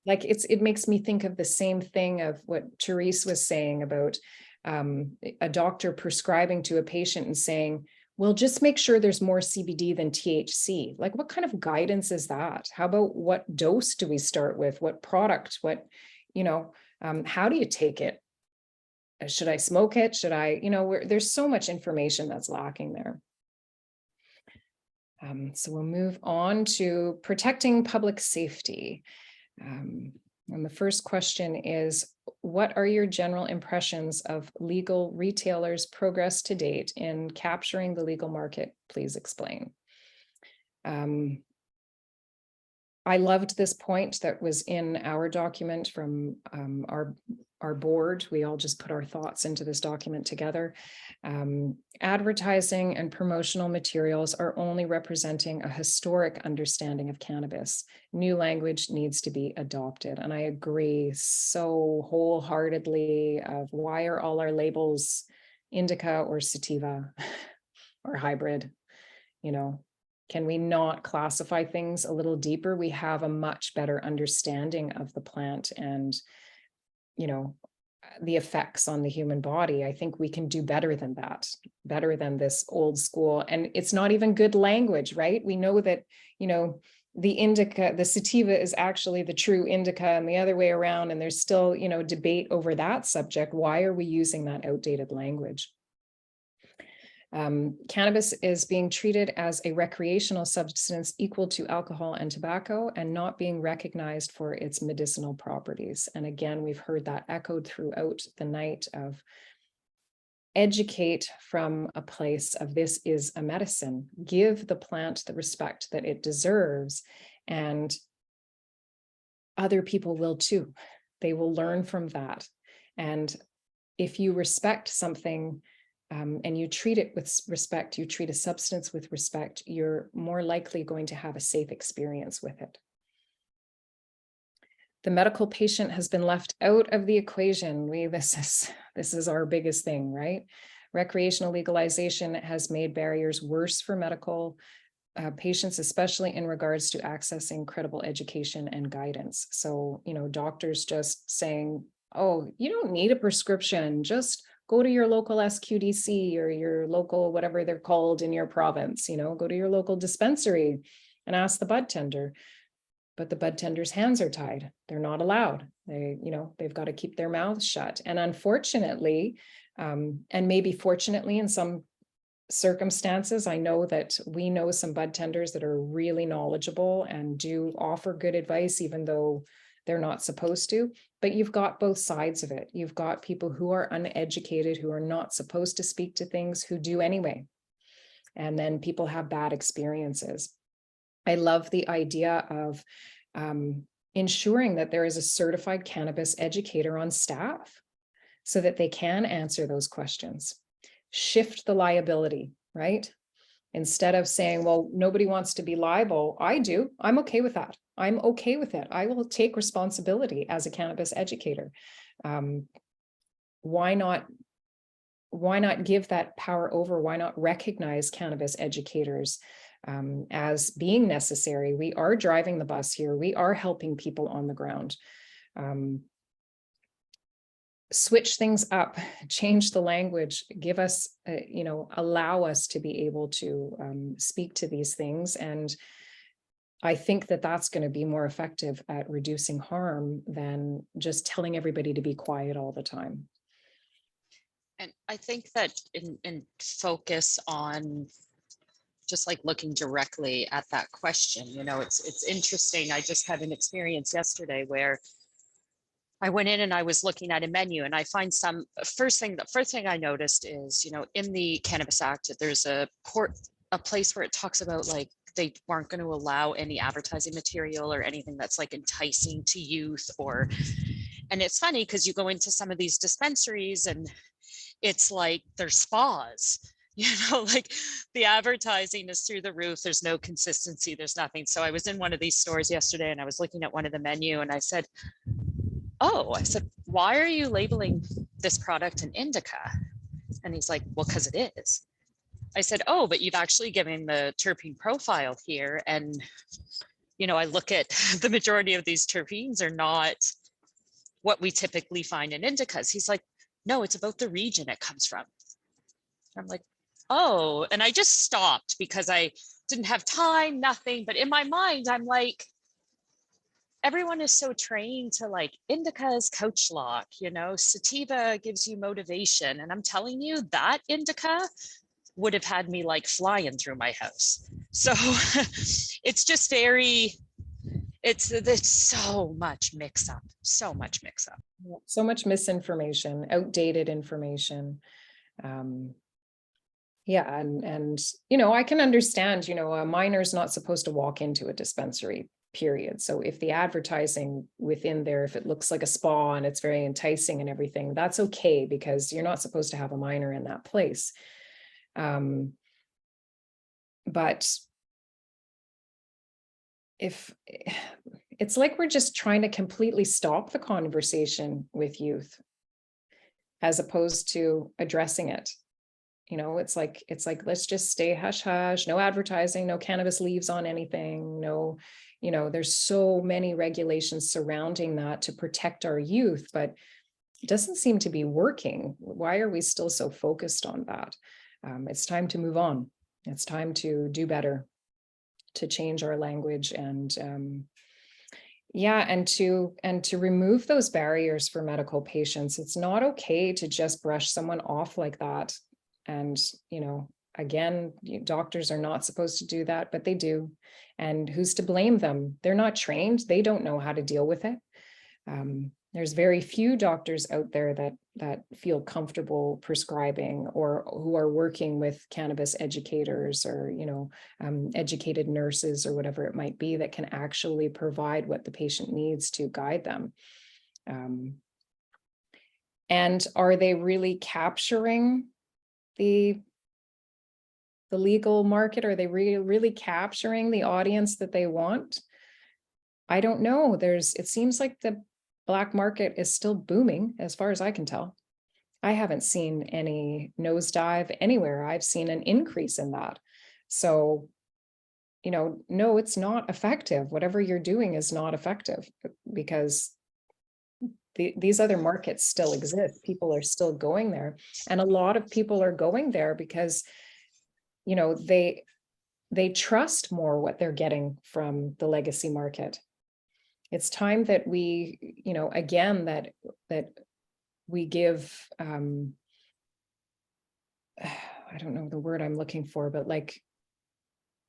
Like it makes me think of the same thing of what Therese was saying about a doctor prescribing to a patient and saying, well, just make sure there's more CBD than THC. Like, what kind of guidance is that? How about what dose do we start with? What product? What, how do you take it? Should I smoke it? Should I, there's so much information that's lacking there. So we'll move on to protecting public safety. And the first question is, what are your general impressions of legal retailers' progress to date in capturing the legal market? Please explain. I loved this point that was in our document from our board. We all just put our thoughts into this document together. Advertising and promotional materials are only representing a historic understanding of cannabis. New language needs to be adopted. And I agree so wholeheartedly of why are all our labels indica or sativa or hybrid, Can we not classify things a little deeper? We have a much better understanding of the plant and, the effects on the human body. I think we can do better than that, better than this old school. And it's not even good language, right? We know that, the indica, the sativa is actually the true indica and the other way around. And there's still, debate over that subject. Why are we using that outdated language? Cannabis is being treated as a recreational substance equal to alcohol and tobacco and not being recognized for its medicinal properties. And again, we've heard that echoed throughout the night of educate from a place of this is a medicine, give the plant the respect that it deserves, and other people will too. They will learn from that. And if you respect something, and you treat it with respect, you treat a substance with respect, you're more likely going to have a safe experience with it. The medical patient has been left out of the equation. This is our biggest thing, right? Recreational legalization has made barriers worse for medical patients, especially in regards to accessing credible education and guidance. So, doctors just saying, oh, you don't need a prescription, just go to your local SQDC or your local, whatever they're called in your province, go to your local dispensary and ask the bud tender. But the bud tender's hands are tied. They're not allowed. They've got to keep their mouths shut. And unfortunately, and maybe fortunately in some circumstances, I know that we know some bud tenders that are really knowledgeable and do offer good advice, even though they're not supposed to. But you've got both sides of it. You've got people who are uneducated, who are not supposed to speak to things, who do anyway. And then people have bad experiences. I love the idea of ensuring that there is a certified cannabis educator on staff so that they can answer those questions. Shift the liability, right? Instead of saying, well, nobody wants to be liable. I do. I'm okay with that. I'm okay with it. I will take responsibility as a cannabis educator. Why not give that power over? Why not recognize cannabis educators as being necessary? We are driving the bus here. We are helping people on the ground. Switch things up, change the language, give us, allow us to be able to speak to these things. And I think that that's going to be more effective at reducing harm than just telling everybody to be quiet all the time. And I think that in focus on just like looking directly at that question, it's interesting. I just had an experience yesterday where I went in and I was looking at a menu and I find the first thing I noticed is, in the Cannabis Act, there's a place where it talks about like they weren't going to allow any advertising material or anything that's like enticing to youth. Or, and it's funny because you go into some of these dispensaries and it's like they're spas, like the advertising is through the roof. There's no consistency, there's nothing. So I was in one of these stores yesterday and I was looking at one of the menu and I said, why are you labeling this product an indica? And he's like, well, because it is. I said, oh, but you've actually given the terpene profile here. And, I look at the majority of these terpenes are not what we typically find in indicas. He's like, no, it's about the region it comes from. I'm like, oh, and I just stopped because I didn't have time, nothing. But in my mind, I'm like, everyone is so trained to like indica is couch lock, sativa gives you motivation. And I'm telling you that indica would have had me like flying through my house. So it's just it's so much mix up. So much misinformation, outdated information. Yeah, and I can understand, a minor's not supposed to walk into a dispensary, period. So if the advertising within there, if it looks like a spa and it's very enticing and everything, that's okay, because you're not supposed to have a minor in that place. But if it's like we're just trying to completely stop the conversation with youth as opposed to addressing it. It's like let's just stay hush hush, no advertising, no cannabis leaves on anything, no, there's so many regulations surrounding that to protect our youth, but it doesn't seem to be working. Why are we still so focused on that? It's time to move on. It's time to do better, to change our language and to remove those barriers for medical patients. It's not okay to just brush someone off like that. And, again, doctors are not supposed to do that, but they do. And who's to blame them? They're not trained. They don't know how to deal with it. There's very few doctors out there that feel comfortable prescribing or who are working with cannabis educators or, educated nurses or whatever it might be that can actually provide what the patient needs to guide them. And are they really capturing the legal market? Are they really capturing the audience that they want? I don't know. It seems like the Black market is still booming as far as I can tell. I haven't seen any nosedive anywhere. I've seen an increase in that. So, no, it's not effective. Whatever you're doing is not effective because these other markets still exist. People are still going there. And a lot of people are going there because, they trust more what they're getting from the legacy market. It's time that we, again, that we give, I don't know the word I'm looking for, but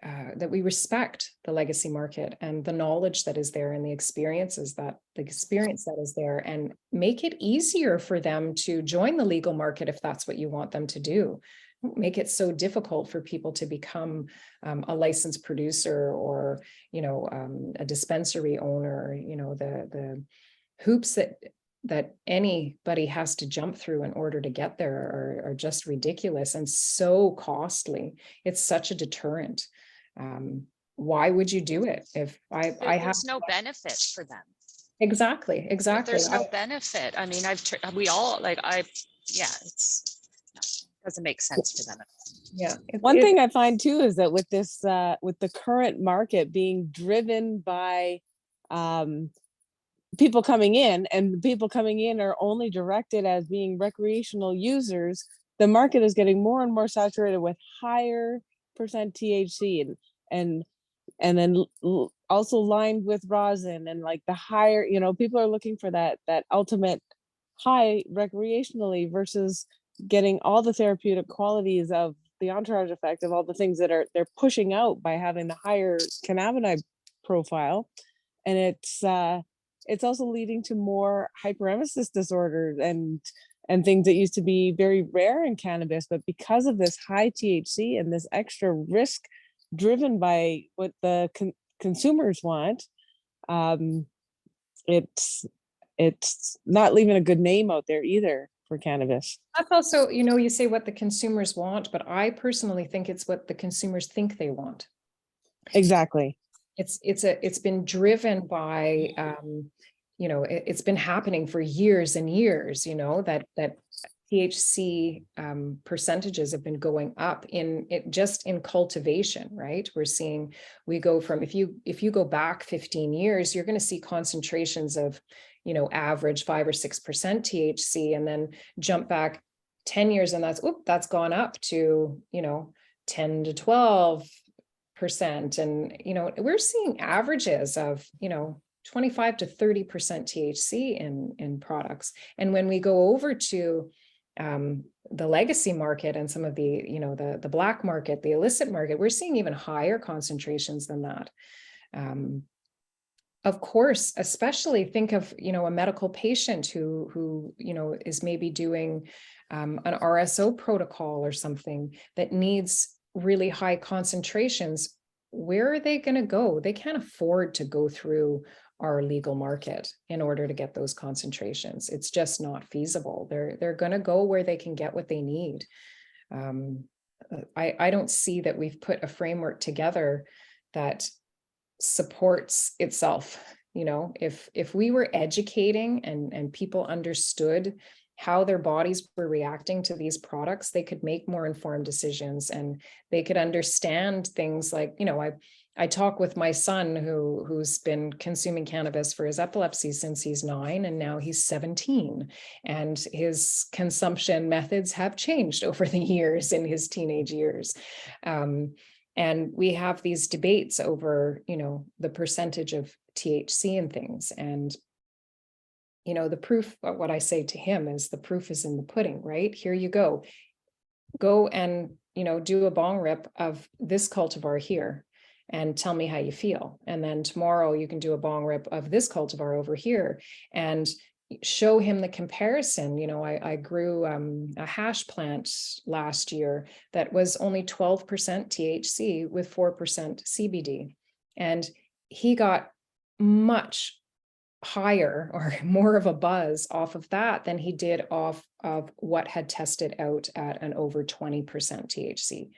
that we respect the legacy market and the knowledge that is there and the experience that is there, and make it easier for them to join the legal market if that's what you want them to do. Don't make it so difficult for people to become a licensed producer or, a dispensary owner. The hoops that anybody has to jump through in order to get there are just ridiculous and so costly. It's such a deterrent. Why would you do it if there's no benefit for them? Exactly. There's no benefit. I mean, doesn't make sense for them. Yeah. One thing I find too is that with this, with the current market being driven by people coming in, and people coming in are only directed as being recreational users, the market is getting more and more saturated with higher percent THC and then also lined with rosin and like the higher, people are looking for that ultimate high recreationally versus getting all the therapeutic qualities of the entourage effect of all the things that they're pushing out by having the higher cannabinoid profile. And it's also leading to more hyperemesis disorders and things that used to be very rare in cannabis, but because of this high THC and this extra risk driven by what the consumers want, it's not leaving a good name out there either for cannabis. That's also, you say what the consumers want, but I personally think it's what the consumers think they want. Exactly. It's been driven by, it's been happening for years and years, that THC percentages have been going up just in cultivation, right? We go from, if you go back 15 years, you're going to see concentrations of, average 5 or 6% THC, and then jump back 10 years and that's gone up to, 10 to 12%. And, we're seeing averages of, 25 to 30% THC in products. And when we go over to the legacy market and some of the, the black market, the illicit market, we're seeing even higher concentrations than that. Of course, especially think of, a medical patient who is maybe doing an RSO protocol or something that needs really high concentrations. Where are they going to go? They can't afford to go through our legal market in order to get those concentrations. It's just not feasible. They're going to go where they can get what they need. I don't see that we've put a framework together that supports itself. If we were educating and people understood how their bodies were reacting to these products, they could make more informed decisions, and they could understand things like, I talk with my son who's been consuming cannabis for his epilepsy since he's 9, and now he's 17, and his consumption methods have changed over the years in his teenage years. And we have these debates over, the percentage of THC and things. And, the proof, what I say to him is the proof is in the pudding, right? Here you go. Go and, do a bong rip of this cultivar here and tell me how you feel. And then tomorrow you can do a bong rip of this cultivar over here and show him the comparison. I grew a hash plant last year that was only 12% THC with 4% CBD. And he got much higher or more of a buzz off of that than he did off of what had tested out at an over 20% THC.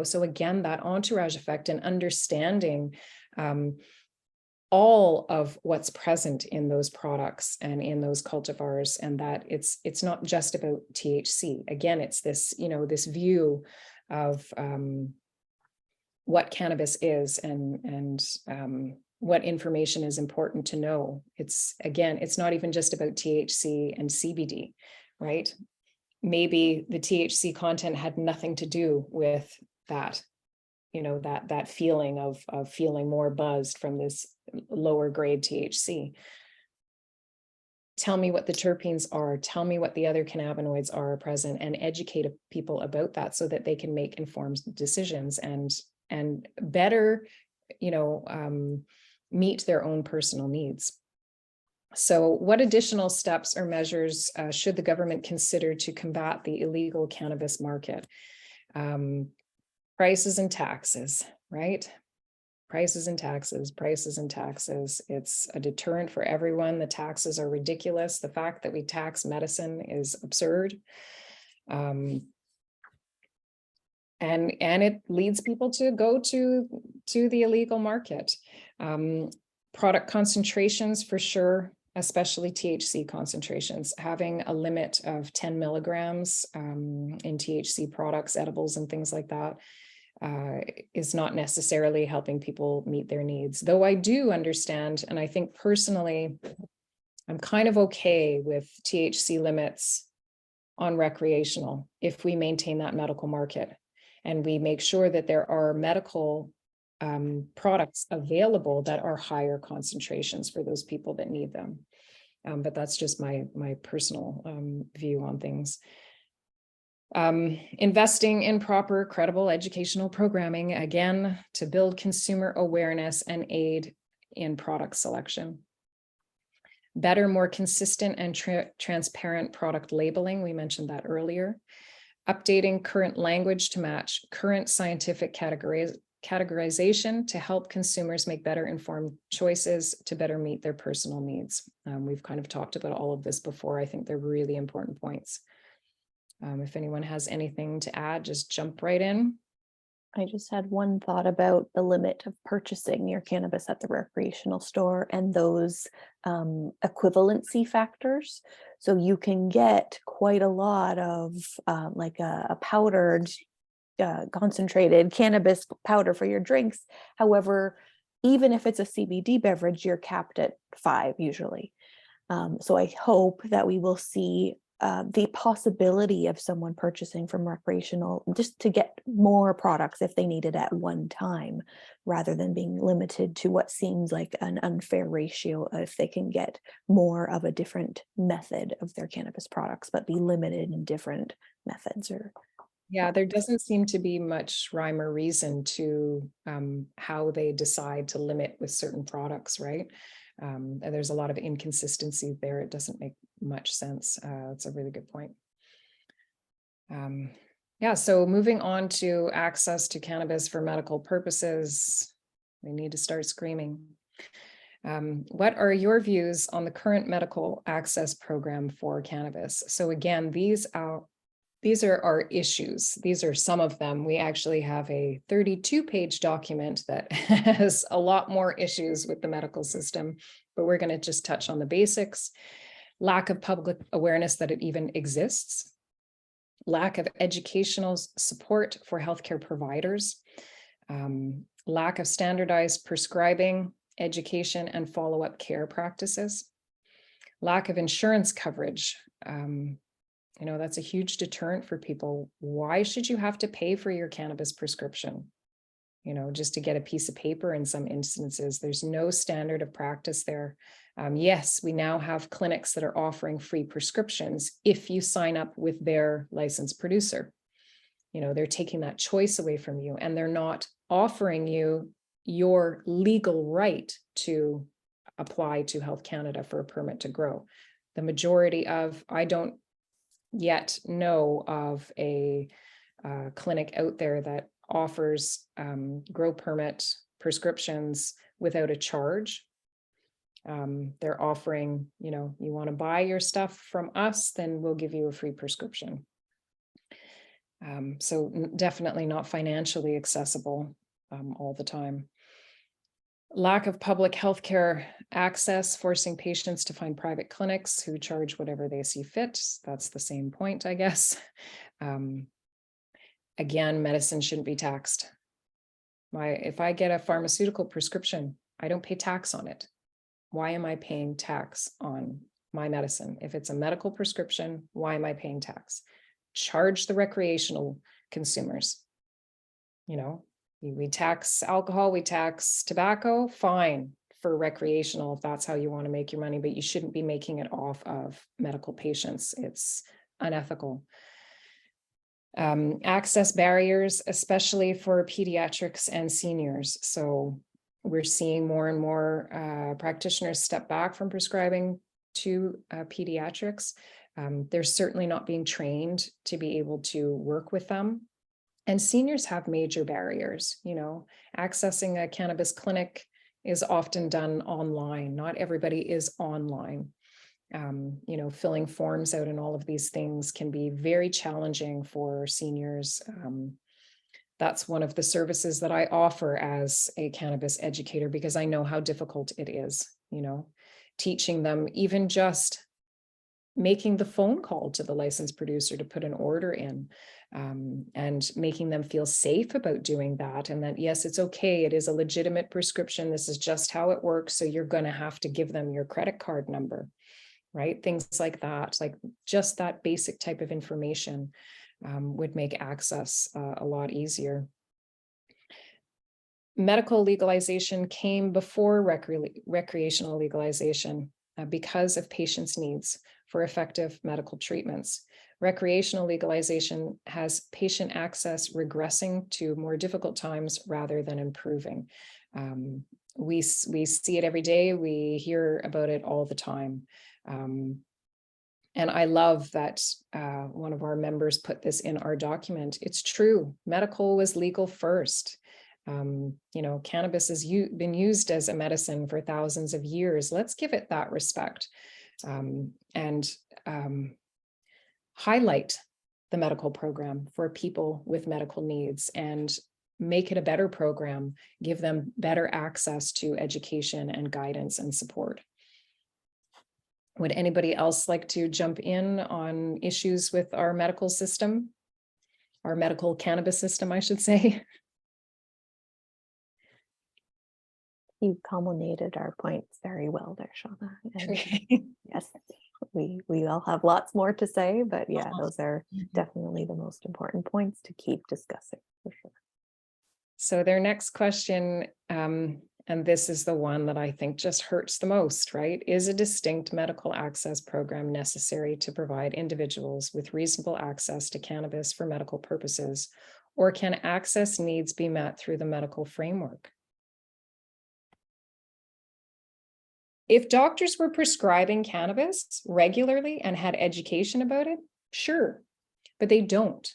So again, that entourage effect and understanding all of what's present in those products and in those cultivars, and that it's not just about THC. Again, it's this, this view of what cannabis is and what information is important to know. It's not even just about THC and CBD, right? Maybe the THC content had nothing to do with that, that feeling of feeling more buzzed from this lower grade THC. Tell me what the terpenes are, tell me what the other cannabinoids are present, and educate people about that so that they can make informed decisions and better, meet their own personal needs. So what additional steps or measures should the government consider to combat the illegal cannabis market? Prices and taxes, right? Prices and taxes. It's a deterrent for everyone. The taxes are ridiculous. The fact that we tax medicine is absurd. And it leads people to go to the illegal market. Product concentrations for sure, especially THC concentrations. Having a limit of 10 milligrams in THC products, edibles, and things like that is not necessarily helping people meet their needs. Though I do understand, and I think personally, I'm kind of okay with THC limits on recreational if we maintain that medical market and we make sure that there are medical products available that are higher concentrations for those people that need them. But that's just my personal view on things. Investing in proper, credible educational programming, again, to build consumer awareness and aid in product selection. Better, more consistent and transparent product labeling. We mentioned that earlier. Updating current language to match current scientific categorization to help consumers make better informed choices to better meet their personal needs. We've kind of talked about all of this before. I think they're really important points. If anyone has anything to add, just jump right in. I just had one thought about the limit of purchasing your cannabis at the recreational store and those equivalency factors. So you can get quite a lot of like a powdered, concentrated cannabis powder for your drinks. However, even if it's a CBD beverage, you're capped at 5 usually. So I hope that we will see the possibility of someone purchasing from recreational just to get more products if they need it at one time, rather than being limited to what seems like an unfair ratio if they can get more of a different method of their cannabis products, but be limited in different methods. Or yeah, there doesn't seem to be much rhyme or reason to how they decide to limit with certain products, right? And there's a lot of inconsistency there. It doesn't make much sense. That's a really good point. Yeah, so moving on to access to cannabis for medical purposes, we need to start screaming. What are your views on the current medical access program for cannabis? So again, these are our issues. These are some of them. We actually have a 32-page document that has a lot more issues with the medical system, but we're going to just touch on the basics. Lack of public awareness that it even exists. Lack of educational support for healthcare providers. Lack of standardized prescribing, education, and follow-up care practices. Lack of insurance coverage. You know, that's a huge deterrent for people. Why should you have to pay for your cannabis prescription? You know, just to get a piece of paper in some instances. There's no standard of practice there. Yes, we now have clinics that are offering free prescriptions if you sign up with their licensed producer. You know, they're taking that choice away from you, and they're not offering you your legal right to apply to Health Canada for a permit to grow. The majority of, I don't yet know of a clinic out there that offers grow permit prescriptions without a charge. They're offering, you know, you want to buy your stuff from us, then we'll give you a free prescription. So definitely not financially accessible all the time. Lack of public healthcare access, forcing patients to find private clinics who charge whatever they see fit. That's the same point, I guess. Again, medicine shouldn't be taxed. If I get a pharmaceutical prescription, I don't pay tax on it. Why am I paying tax on my medicine? If it's a medical prescription, why am I paying tax? Charge the recreational consumers. You know, we tax alcohol, we tax tobacco, fine for recreational if that's how you want to make your money, but you shouldn't be making it off of medical patients. It's unethical. Access barriers, especially for pediatrics and seniors. So we're seeing more and more practitioners step back from prescribing to pediatrics. They're certainly not being trained to be able to work with them. And seniors have major barriers. You know, accessing a cannabis clinic is often done online. Not everybody is online. You know, filling forms out and all of these things can be very challenging for seniors. That's one of the services that I offer as a cannabis educator, because I know how difficult it is, you know, teaching them even just making the phone call to the licensed producer to put an order in, and making them feel safe about doing that. And that, yes, it's okay. It is a legitimate prescription. This is just how it works. So you're going to have to give them your credit card number, right? Things like that, like just that basic type of information would make access a lot easier. Medical legalization came before recreational legalization because of patients' needs for effective medical treatments. Recreational legalization has patient access regressing to more difficult times rather than improving. We see it every day. We hear about it all the time. And I love that one of our members put this in our document. It's true. Medical was legal first. Cannabis has been used as a medicine for thousands of years. Let's give it that respect, and highlight the medical program for people with medical needs and make it a better program, give them better access to education and guidance and support. Would anybody else like to jump in on issues with our medical system? Our medical cannabis system, I should say. You culminated our points very well there, Shauna. And yes, we all have lots more to say, but yeah, those are definitely the most important points to keep discussing for sure. So their next question, and this is the one that I think just hurts the most, right? Is a distinct medical access program necessary to provide individuals with reasonable access to cannabis for medical purposes, or can access needs be met through the medical framework? If doctors were prescribing cannabis regularly and had education about it, sure, but they don't.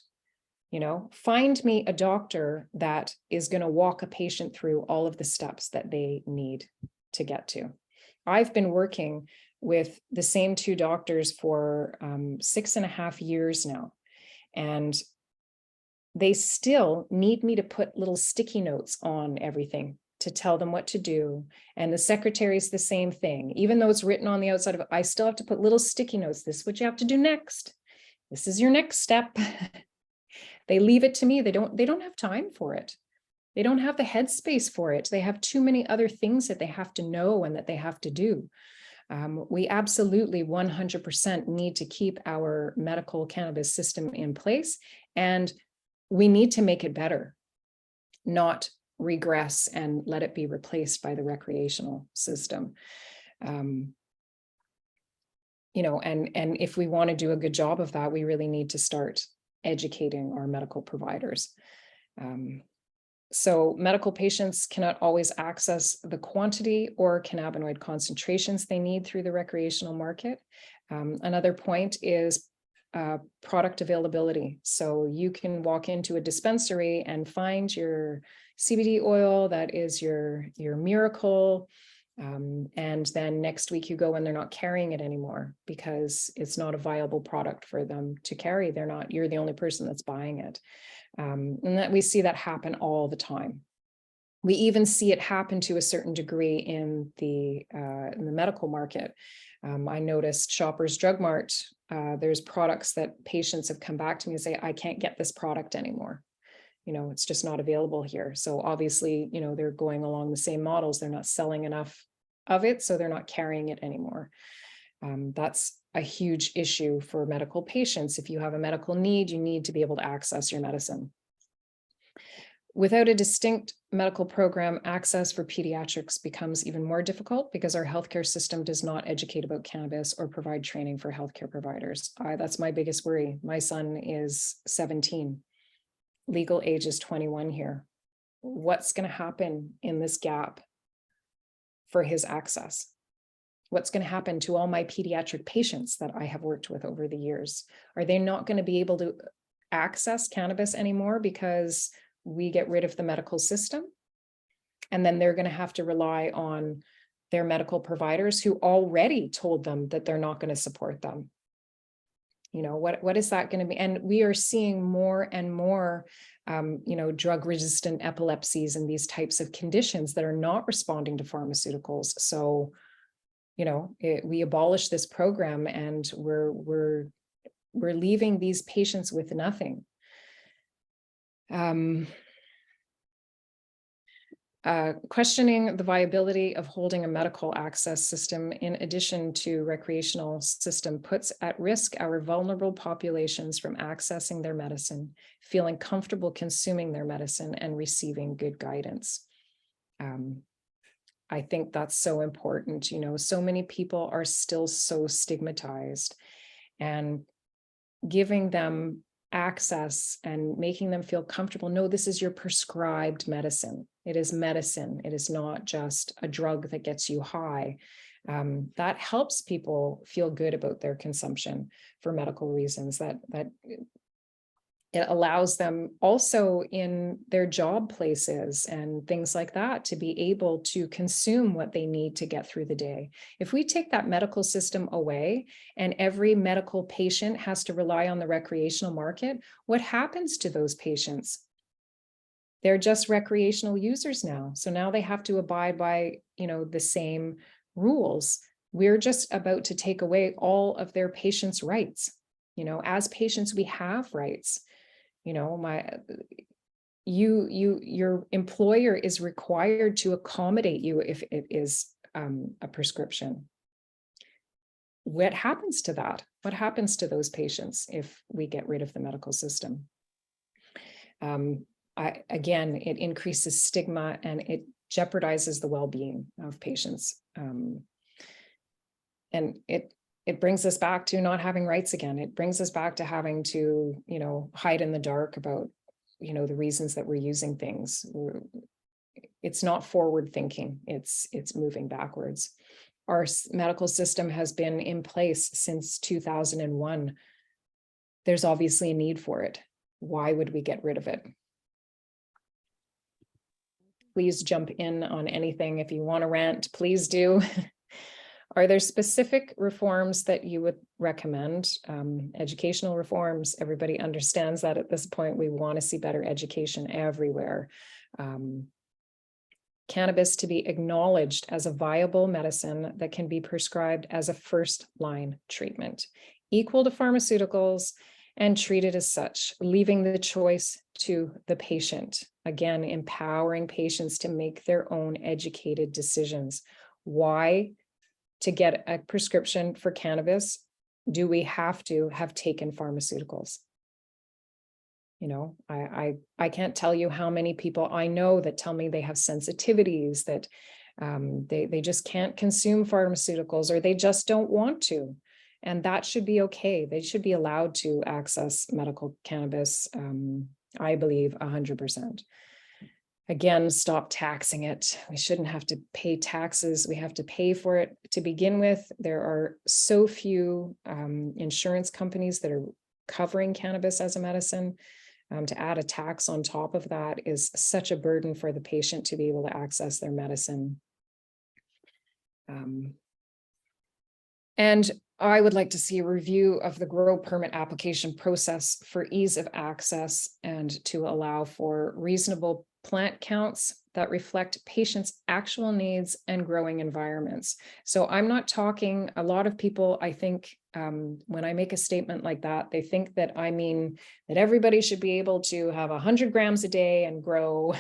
Find me a doctor that is going to walk a patient through all of the steps that they need to get to. I've been working with the same two doctors for 6.5 years now, and they still need me to put little sticky notes on everything to tell them what to do. And the secretary is the same thing. Even though it's written on the outside of it, I still have to put little sticky notes. This is what you have to do next. This is your next step. They leave it to me. They don't have time for it. They don't have the headspace for it. They have too many other things that they have to know and that they have to do. We absolutely 100% need to keep our medical cannabis system in place, and we need to make it better, not regress and let it be replaced by the recreational system. And if we want to do a good job of that, we really need to start educating our medical providers. So medical patients cannot always access the quantity or cannabinoid concentrations they need through the recreational market. Another point is product availability. So you can walk into a dispensary and find your CBD oil that is your miracle. And then next week you go and they're not carrying it anymore because it's not a viable product for them to carry. You're the only person that's buying it. And that we see that happen all the time. We even see it happen to a certain degree in the medical market. I noticed Shoppers Drug Mart, there's products that patients have come back to me and say, I can't get this product anymore. It's just not available here. So obviously, they're going along the same models. They're not selling enough of it, so they're not carrying it anymore. That's a huge issue for medical patients. If you have a medical need, you need to be able to access your medicine. Without a distinct medical program, access for pediatrics becomes even more difficult because our healthcare system does not educate about cannabis or provide training for healthcare providers. That's my biggest worry. My son is 17. Legal age is 21 here. What's going to happen in this gap for his access? What's going to happen to all my pediatric patients that I have worked with over the years? Are they not going to be able to access cannabis anymore because we get rid of the medical system? And then they're going to have to rely on their medical providers who already told them that they're not going to support them. What is that going to be? And we are seeing more and more, drug-resistant epilepsies and these types of conditions that are not responding to pharmaceuticals. So, we abolish this program and we're leaving these patients with nothing. Questioning the viability of holding a medical access system in addition to recreational system puts at risk our vulnerable populations from accessing their medicine, feeling comfortable consuming their medicine, and receiving good guidance. I think that's so important. So many people are still so stigmatized, and giving them access and making them feel comfortable. No, this is your prescribed medicine. It is medicine. It is not just a drug that gets you high. That helps people feel good about their consumption for medical reasons. That It allows them also in their job places and things like that to be able to consume what they need to get through the day. If we take that medical system away and every medical patient has to rely on the recreational market, what happens to those patients? They're just recreational users now. So now they have to abide by, the same rules. We're just about to take away all of their patients' rights. As patients, we have rights. Your employer is required to accommodate you if it is a prescription. What happens to that? What happens to those patients if we get rid of the medical system? Again, it increases stigma and it jeopardizes the well-being of patients. And it brings us back to not having rights again. It brings us back to having to, hide in the dark about, the reasons that we're using things. It's not forward thinking. It's moving backwards. Our medical system has been in place since 2001. There's obviously a need for it. Why would we get rid of it? Please jump in on anything. If you want to rant, please do. Are there specific reforms that you would recommend? Educational reforms, everybody understands that at this point. We want to see better education everywhere. Cannabis to be acknowledged as a viable medicine that can be prescribed as a first-line treatment, equal to pharmaceuticals, and treated as such, leaving the choice to the patient. Again, empowering patients to make their own educated decisions. Why? To get a prescription for cannabis, do we have to have taken pharmaceuticals? I can't tell you how many people I know that tell me they have sensitivities, that they just can't consume pharmaceuticals, or they just don't want to. And that should be okay. They should be allowed to access medical cannabis, I believe 100%. Again, stop taxing it. We shouldn't have to pay taxes. We have to pay for it to begin with. There are so few insurance companies that are covering cannabis as a medicine. To add a tax on top of that is such a burden for the patient to be able to access their medicine. And I would like to see a review of the grow permit application process for ease of access and to allow for reasonable plant counts that reflect patients' actual needs and growing environments. So I'm not talking, a lot of people, I think, when I make a statement like that, they think that I mean that everybody should be able to have 100 grams a day and grow,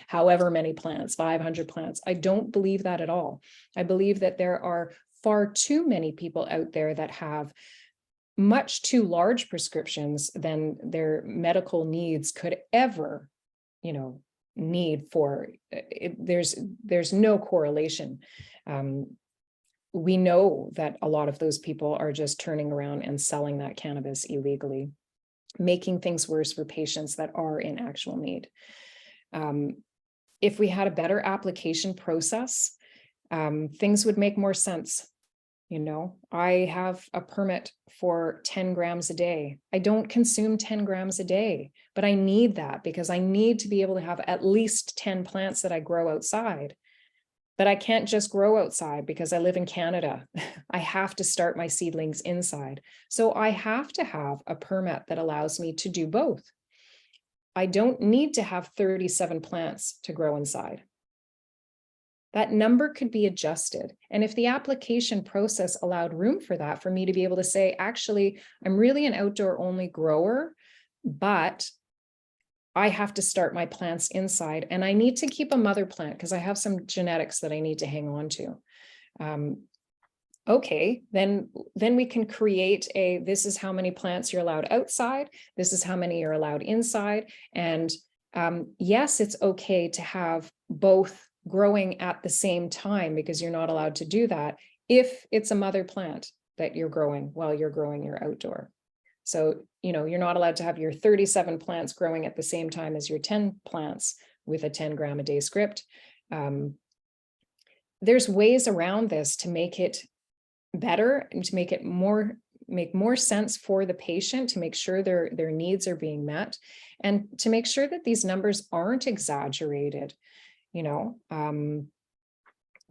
however many plants, 500 plants. I don't believe that at all. I believe that there are far too many people out there that have much too large prescriptions than their medical needs could ever need for it. There's no correlation. We know that a lot of those people are just turning around and selling that cannabis illegally, making things worse for patients that are in actual need. If we had a better application process, things would make more sense. I have a permit for 10 grams a day. I don't consume 10 grams a day, but I need that because I need to be able to have at least 10 plants that I grow outside. But I can't just grow outside because I live in Canada. I have to start my seedlings inside. So I have to have a permit that allows me to do both. I don't need to have 37 plants to grow inside. That number could be adjusted. And if the application process allowed room for that, for me to be able to say, actually, I'm really an outdoor only grower, but I have to start my plants inside and I need to keep a mother plant because I have some genetics that I need to hang on to. Okay, then we can create this is how many plants you're allowed outside. This is how many you're allowed inside. And yes, it's okay to have both growing at the same time because you're not allowed to do that if it's a mother plant that you're growing while you're growing your outdoor. So, you're not allowed to have your 37 plants growing at the same time as your 10 plants with a 10 gram a day script. There's ways around this to make it better and to make it more make more sense for the patient, to make sure their needs are being met, and to make sure that these numbers aren't exaggerated,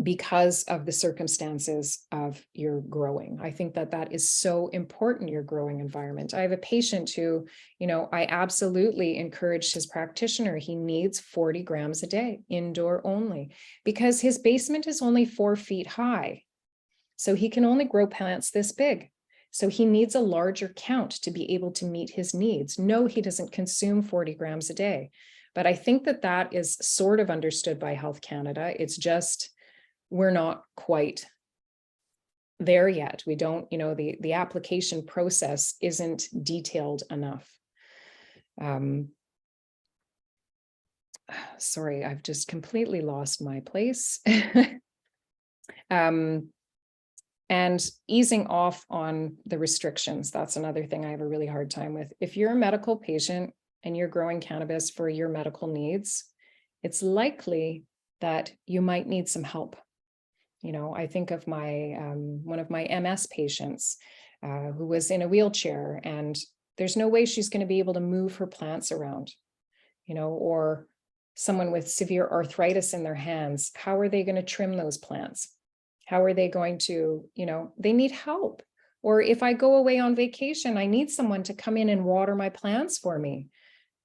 because of the circumstances of your growing. I think that that is so important, your growing environment. I have a patient who, I absolutely encouraged his practitioner. He needs 40 grams a day, indoor only, because his basement is only 4 feet high. So he can only grow plants this big. So he needs a larger count to be able to meet his needs. No, he doesn't consume 40 grams a day. But I think that that is sort of understood by Health Canada. It's just, we're not quite there yet. We don't, the application process isn't detailed enough. Sorry, I've just completely lost my place. And easing off on the restrictions, that's another thing I have a really hard time with. If you're a medical patient and you're growing cannabis for your medical needs, it's likely that you might need some help. I think of my one of my MS patients who was in a wheelchair, and there's no way she's going to be able to move her plants around, or someone with severe arthritis in their hands. How are they going to trim those plants? How are they going to, they need help. Or if I go away on vacation, I need someone to come in and water my plants for me.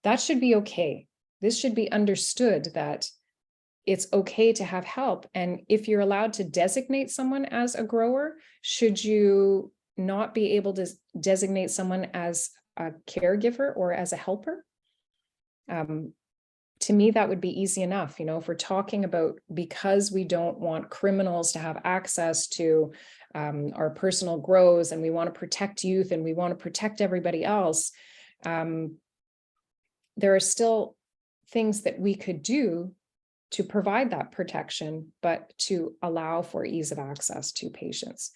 That should be okay. This should be understood that it's okay to have help. And if you're allowed to designate someone as a grower, should you not be able to designate someone as a caregiver or as a helper? To me, that would be easy enough. If we're talking about, because we don't want criminals to have access to our personal grows, and we want to protect youth, and we want to protect everybody else, there are still things that we could do to provide that protection, but to allow for ease of access to patients.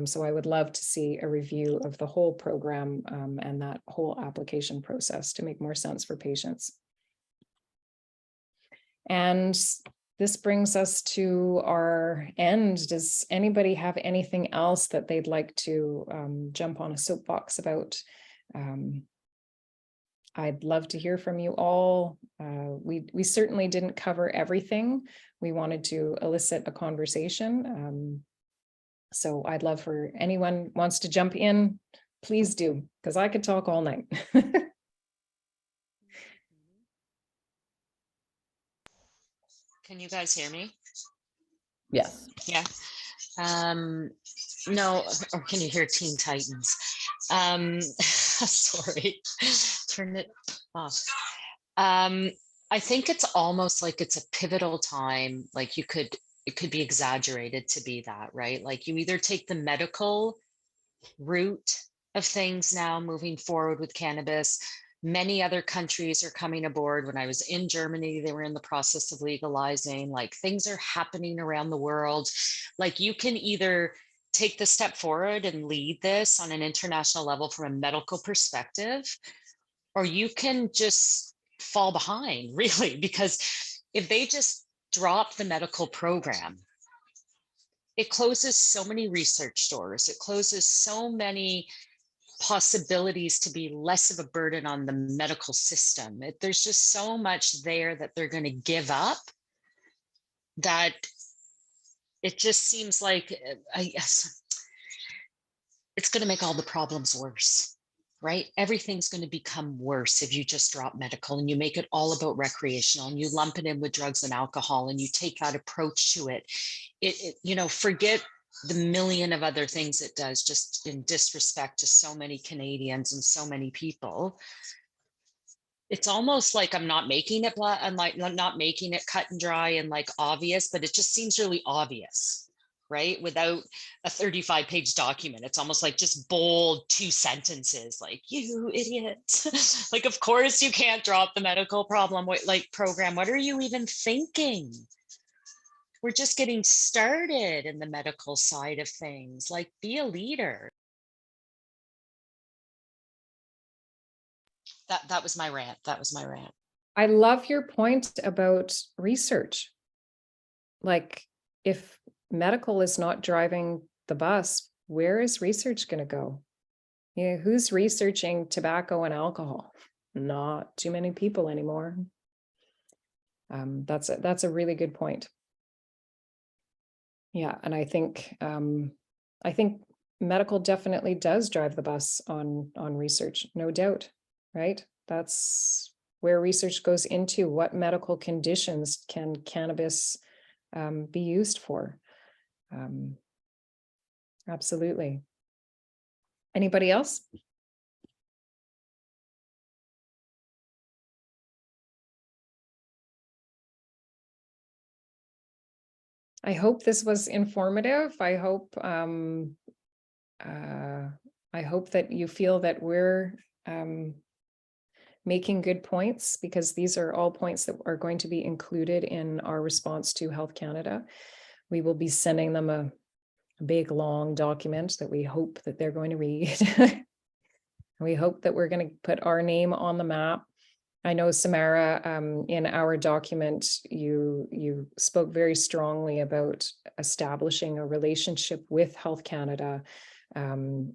So I would love to see a review of the whole program and that whole application process to make more sense for patients. And this brings us to our end. Does anybody have anything else that they'd like to jump on a soapbox about? I'd love to hear from you all. We certainly didn't cover everything. We wanted to elicit a conversation. So I'd love for anyone wants to jump in, please do, because I could talk all night. Can you guys hear me? Yes. Yeah. No, or can you hear Teen Titans? Sorry, turn it off. I think it's almost like it's a pivotal time. Like it could be exaggerated to be that, right? Like you either take the medical route of things now moving forward with cannabis. Many other countries are coming aboard. When I was in Germany, they were in the process of legalizing. Like things are happening around the world. Like you can either take the step forward and lead this on an international level from a medical perspective, or you can just fall behind, really, because if they just drop the medical program, it closes so many research doors. It closes so many possibilities to be less of a burden on the medical system. There's just so much there that they're going to give up that it just seems like, I guess, it's going to make all the problems worse, right? Everything's going to become worse if you just drop medical and you make it all about recreational and you lump it in with drugs and alcohol and you take that approach to it. Forget the million of other things it does, just in disrespect to so many Canadians and so many people. It's almost like I'm not making it black, I'm like not making it cut and dry and like obvious, but it just seems really obvious, right? Without a 35-page document, it's almost like just bold 2 sentences, like, you idiot. Like, of course you can't drop the medical program. What are you even thinking? We're just getting started in the medical side of things. Like, be a leader. That was my rant. I love your point about research. Like, if medical is not driving the bus, where is research going to go? Yeah, who's researching tobacco and alcohol? Not too many people anymore. That's a really good point. Yeah, and I think medical definitely does drive the bus on research, no doubt, right? That's where research goes into what medical conditions can cannabis be used for. Absolutely. Anybody else? I hope this was informative. I hope that you feel that we're making good points, because these are all points that are going to be included in our response to Health Canada. We will be sending them a big, long document that we hope that they're going to read. We hope that we're going to put our name on the map. I know, Samara, in our document, you spoke very strongly about establishing a relationship with Health Canada and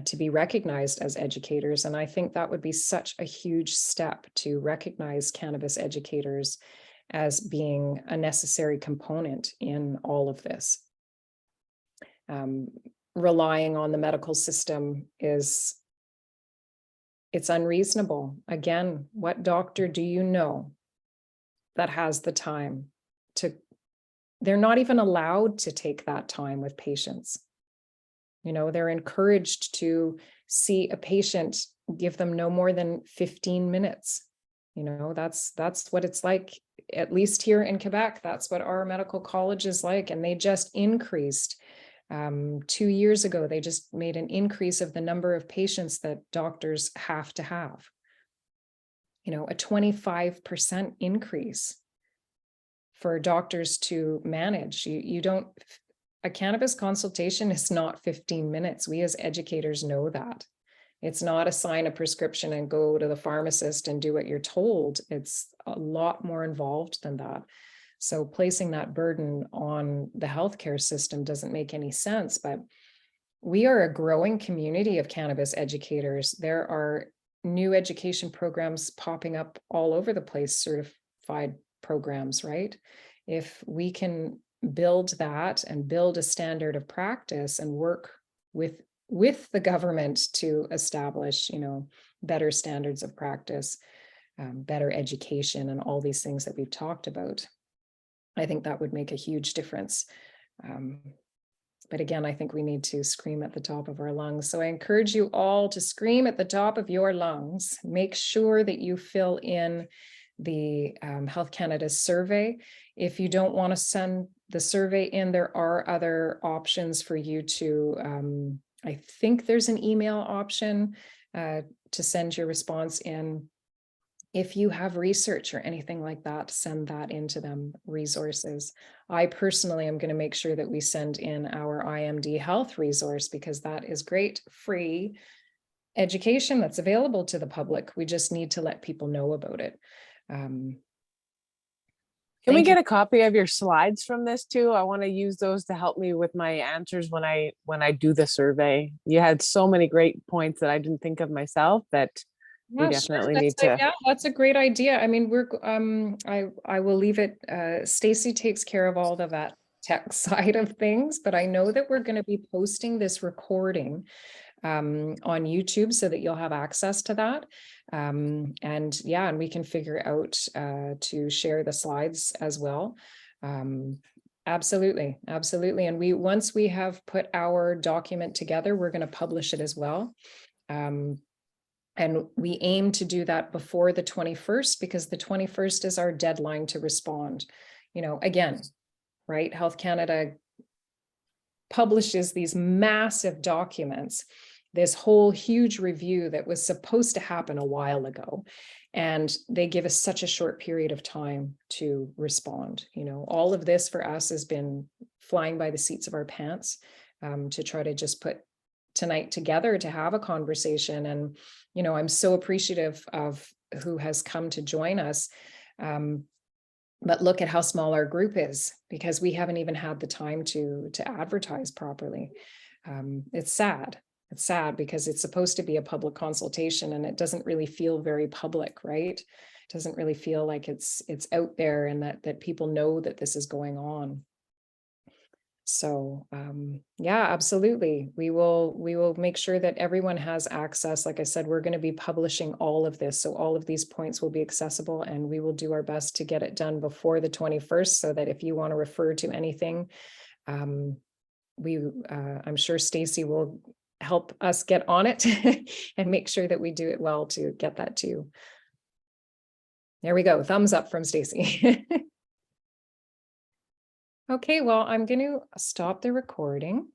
to be recognized as educators. And I think that would be such a huge step to recognize cannabis educators as being a necessary component in all of this. Relying on the medical system it's unreasonable. Again, what doctor do you know that has the time to, they're not even allowed to take that time with patients. You know, they're encouraged to see a patient, give them no more than 15 minutes. You know, that's what it's like, at least here in Quebec. That's what our medical college is like. And they just increased 2 years ago, they just made an increase of the number of patients that doctors have to have. You know, a 25% increase for doctors to manage. You don't, a cannabis consultation is not 15 minutes. We as educators know that. It's not a sign a prescription and go to the pharmacist and do what you're told. It's a lot more involved than that. So placing that burden on the healthcare system doesn't make any sense, but we are a growing community of cannabis educators. There are new education programs popping up all over the place, certified programs, right? If we can build that and build a standard of practice and work with the government to establish, you know, better standards of practice, better education, and all these things that we've talked about, I think that would make a huge difference. But again, I think we need to scream at the top of our lungs. So I encourage you all to scream at the top of your lungs. Make sure that you fill in the Health Canada survey. If you don't want to send the survey in, there are other options for you to, I think there's an email option to send your response in. If you have research or anything like that, send that into them, resources. I personally am going to make sure that we send in our IMD health resource, because that is great free education that's available to the public. We just need to let people know about it. Can we get a copy of your slides from this too? I want to use those to help me with my answers when I do the survey. You had so many great points that I didn't think of myself that we definitely need to. Yeah, that's a great idea. I mean, we're I will leave it. Stacy takes care of all of that tech side of things, but I know that we're going to be posting this recording on YouTube so that you'll have access to that. And yeah, and we can figure out to share the slides as well. Absolutely. And once we have put our document together, we're going to publish it as well. And we aim to do that before the 21st, because the 21st is our deadline to respond. You know, again, right? Health Canada publishes these massive documents, this whole huge review that was supposed to happen a while ago. And they give us such a short period of time to respond. You know, all of this for us has been flying by the seats of our pants to try to just put tonight together to have a conversation. And, you know, I'm so appreciative of who has come to join us. But look at how small our group is, because we haven't even had the time to advertise properly. It's sad. It's sad because it's supposed to be a public consultation and it doesn't really feel very public, right? It doesn't really feel like it's out there and that people know that this is going on. So yeah, absolutely. We will make sure that everyone has access. Like I said, we're going to be publishing all of this. So all of these points will be accessible, and we will do our best to get it done before the 21st so that if you want to refer to anything, I'm sure Stacy will help us get on it and make sure that we do it well to get that to you. There we go. Thumbs up from Stacy. Okay, well, I'm going to stop the recording.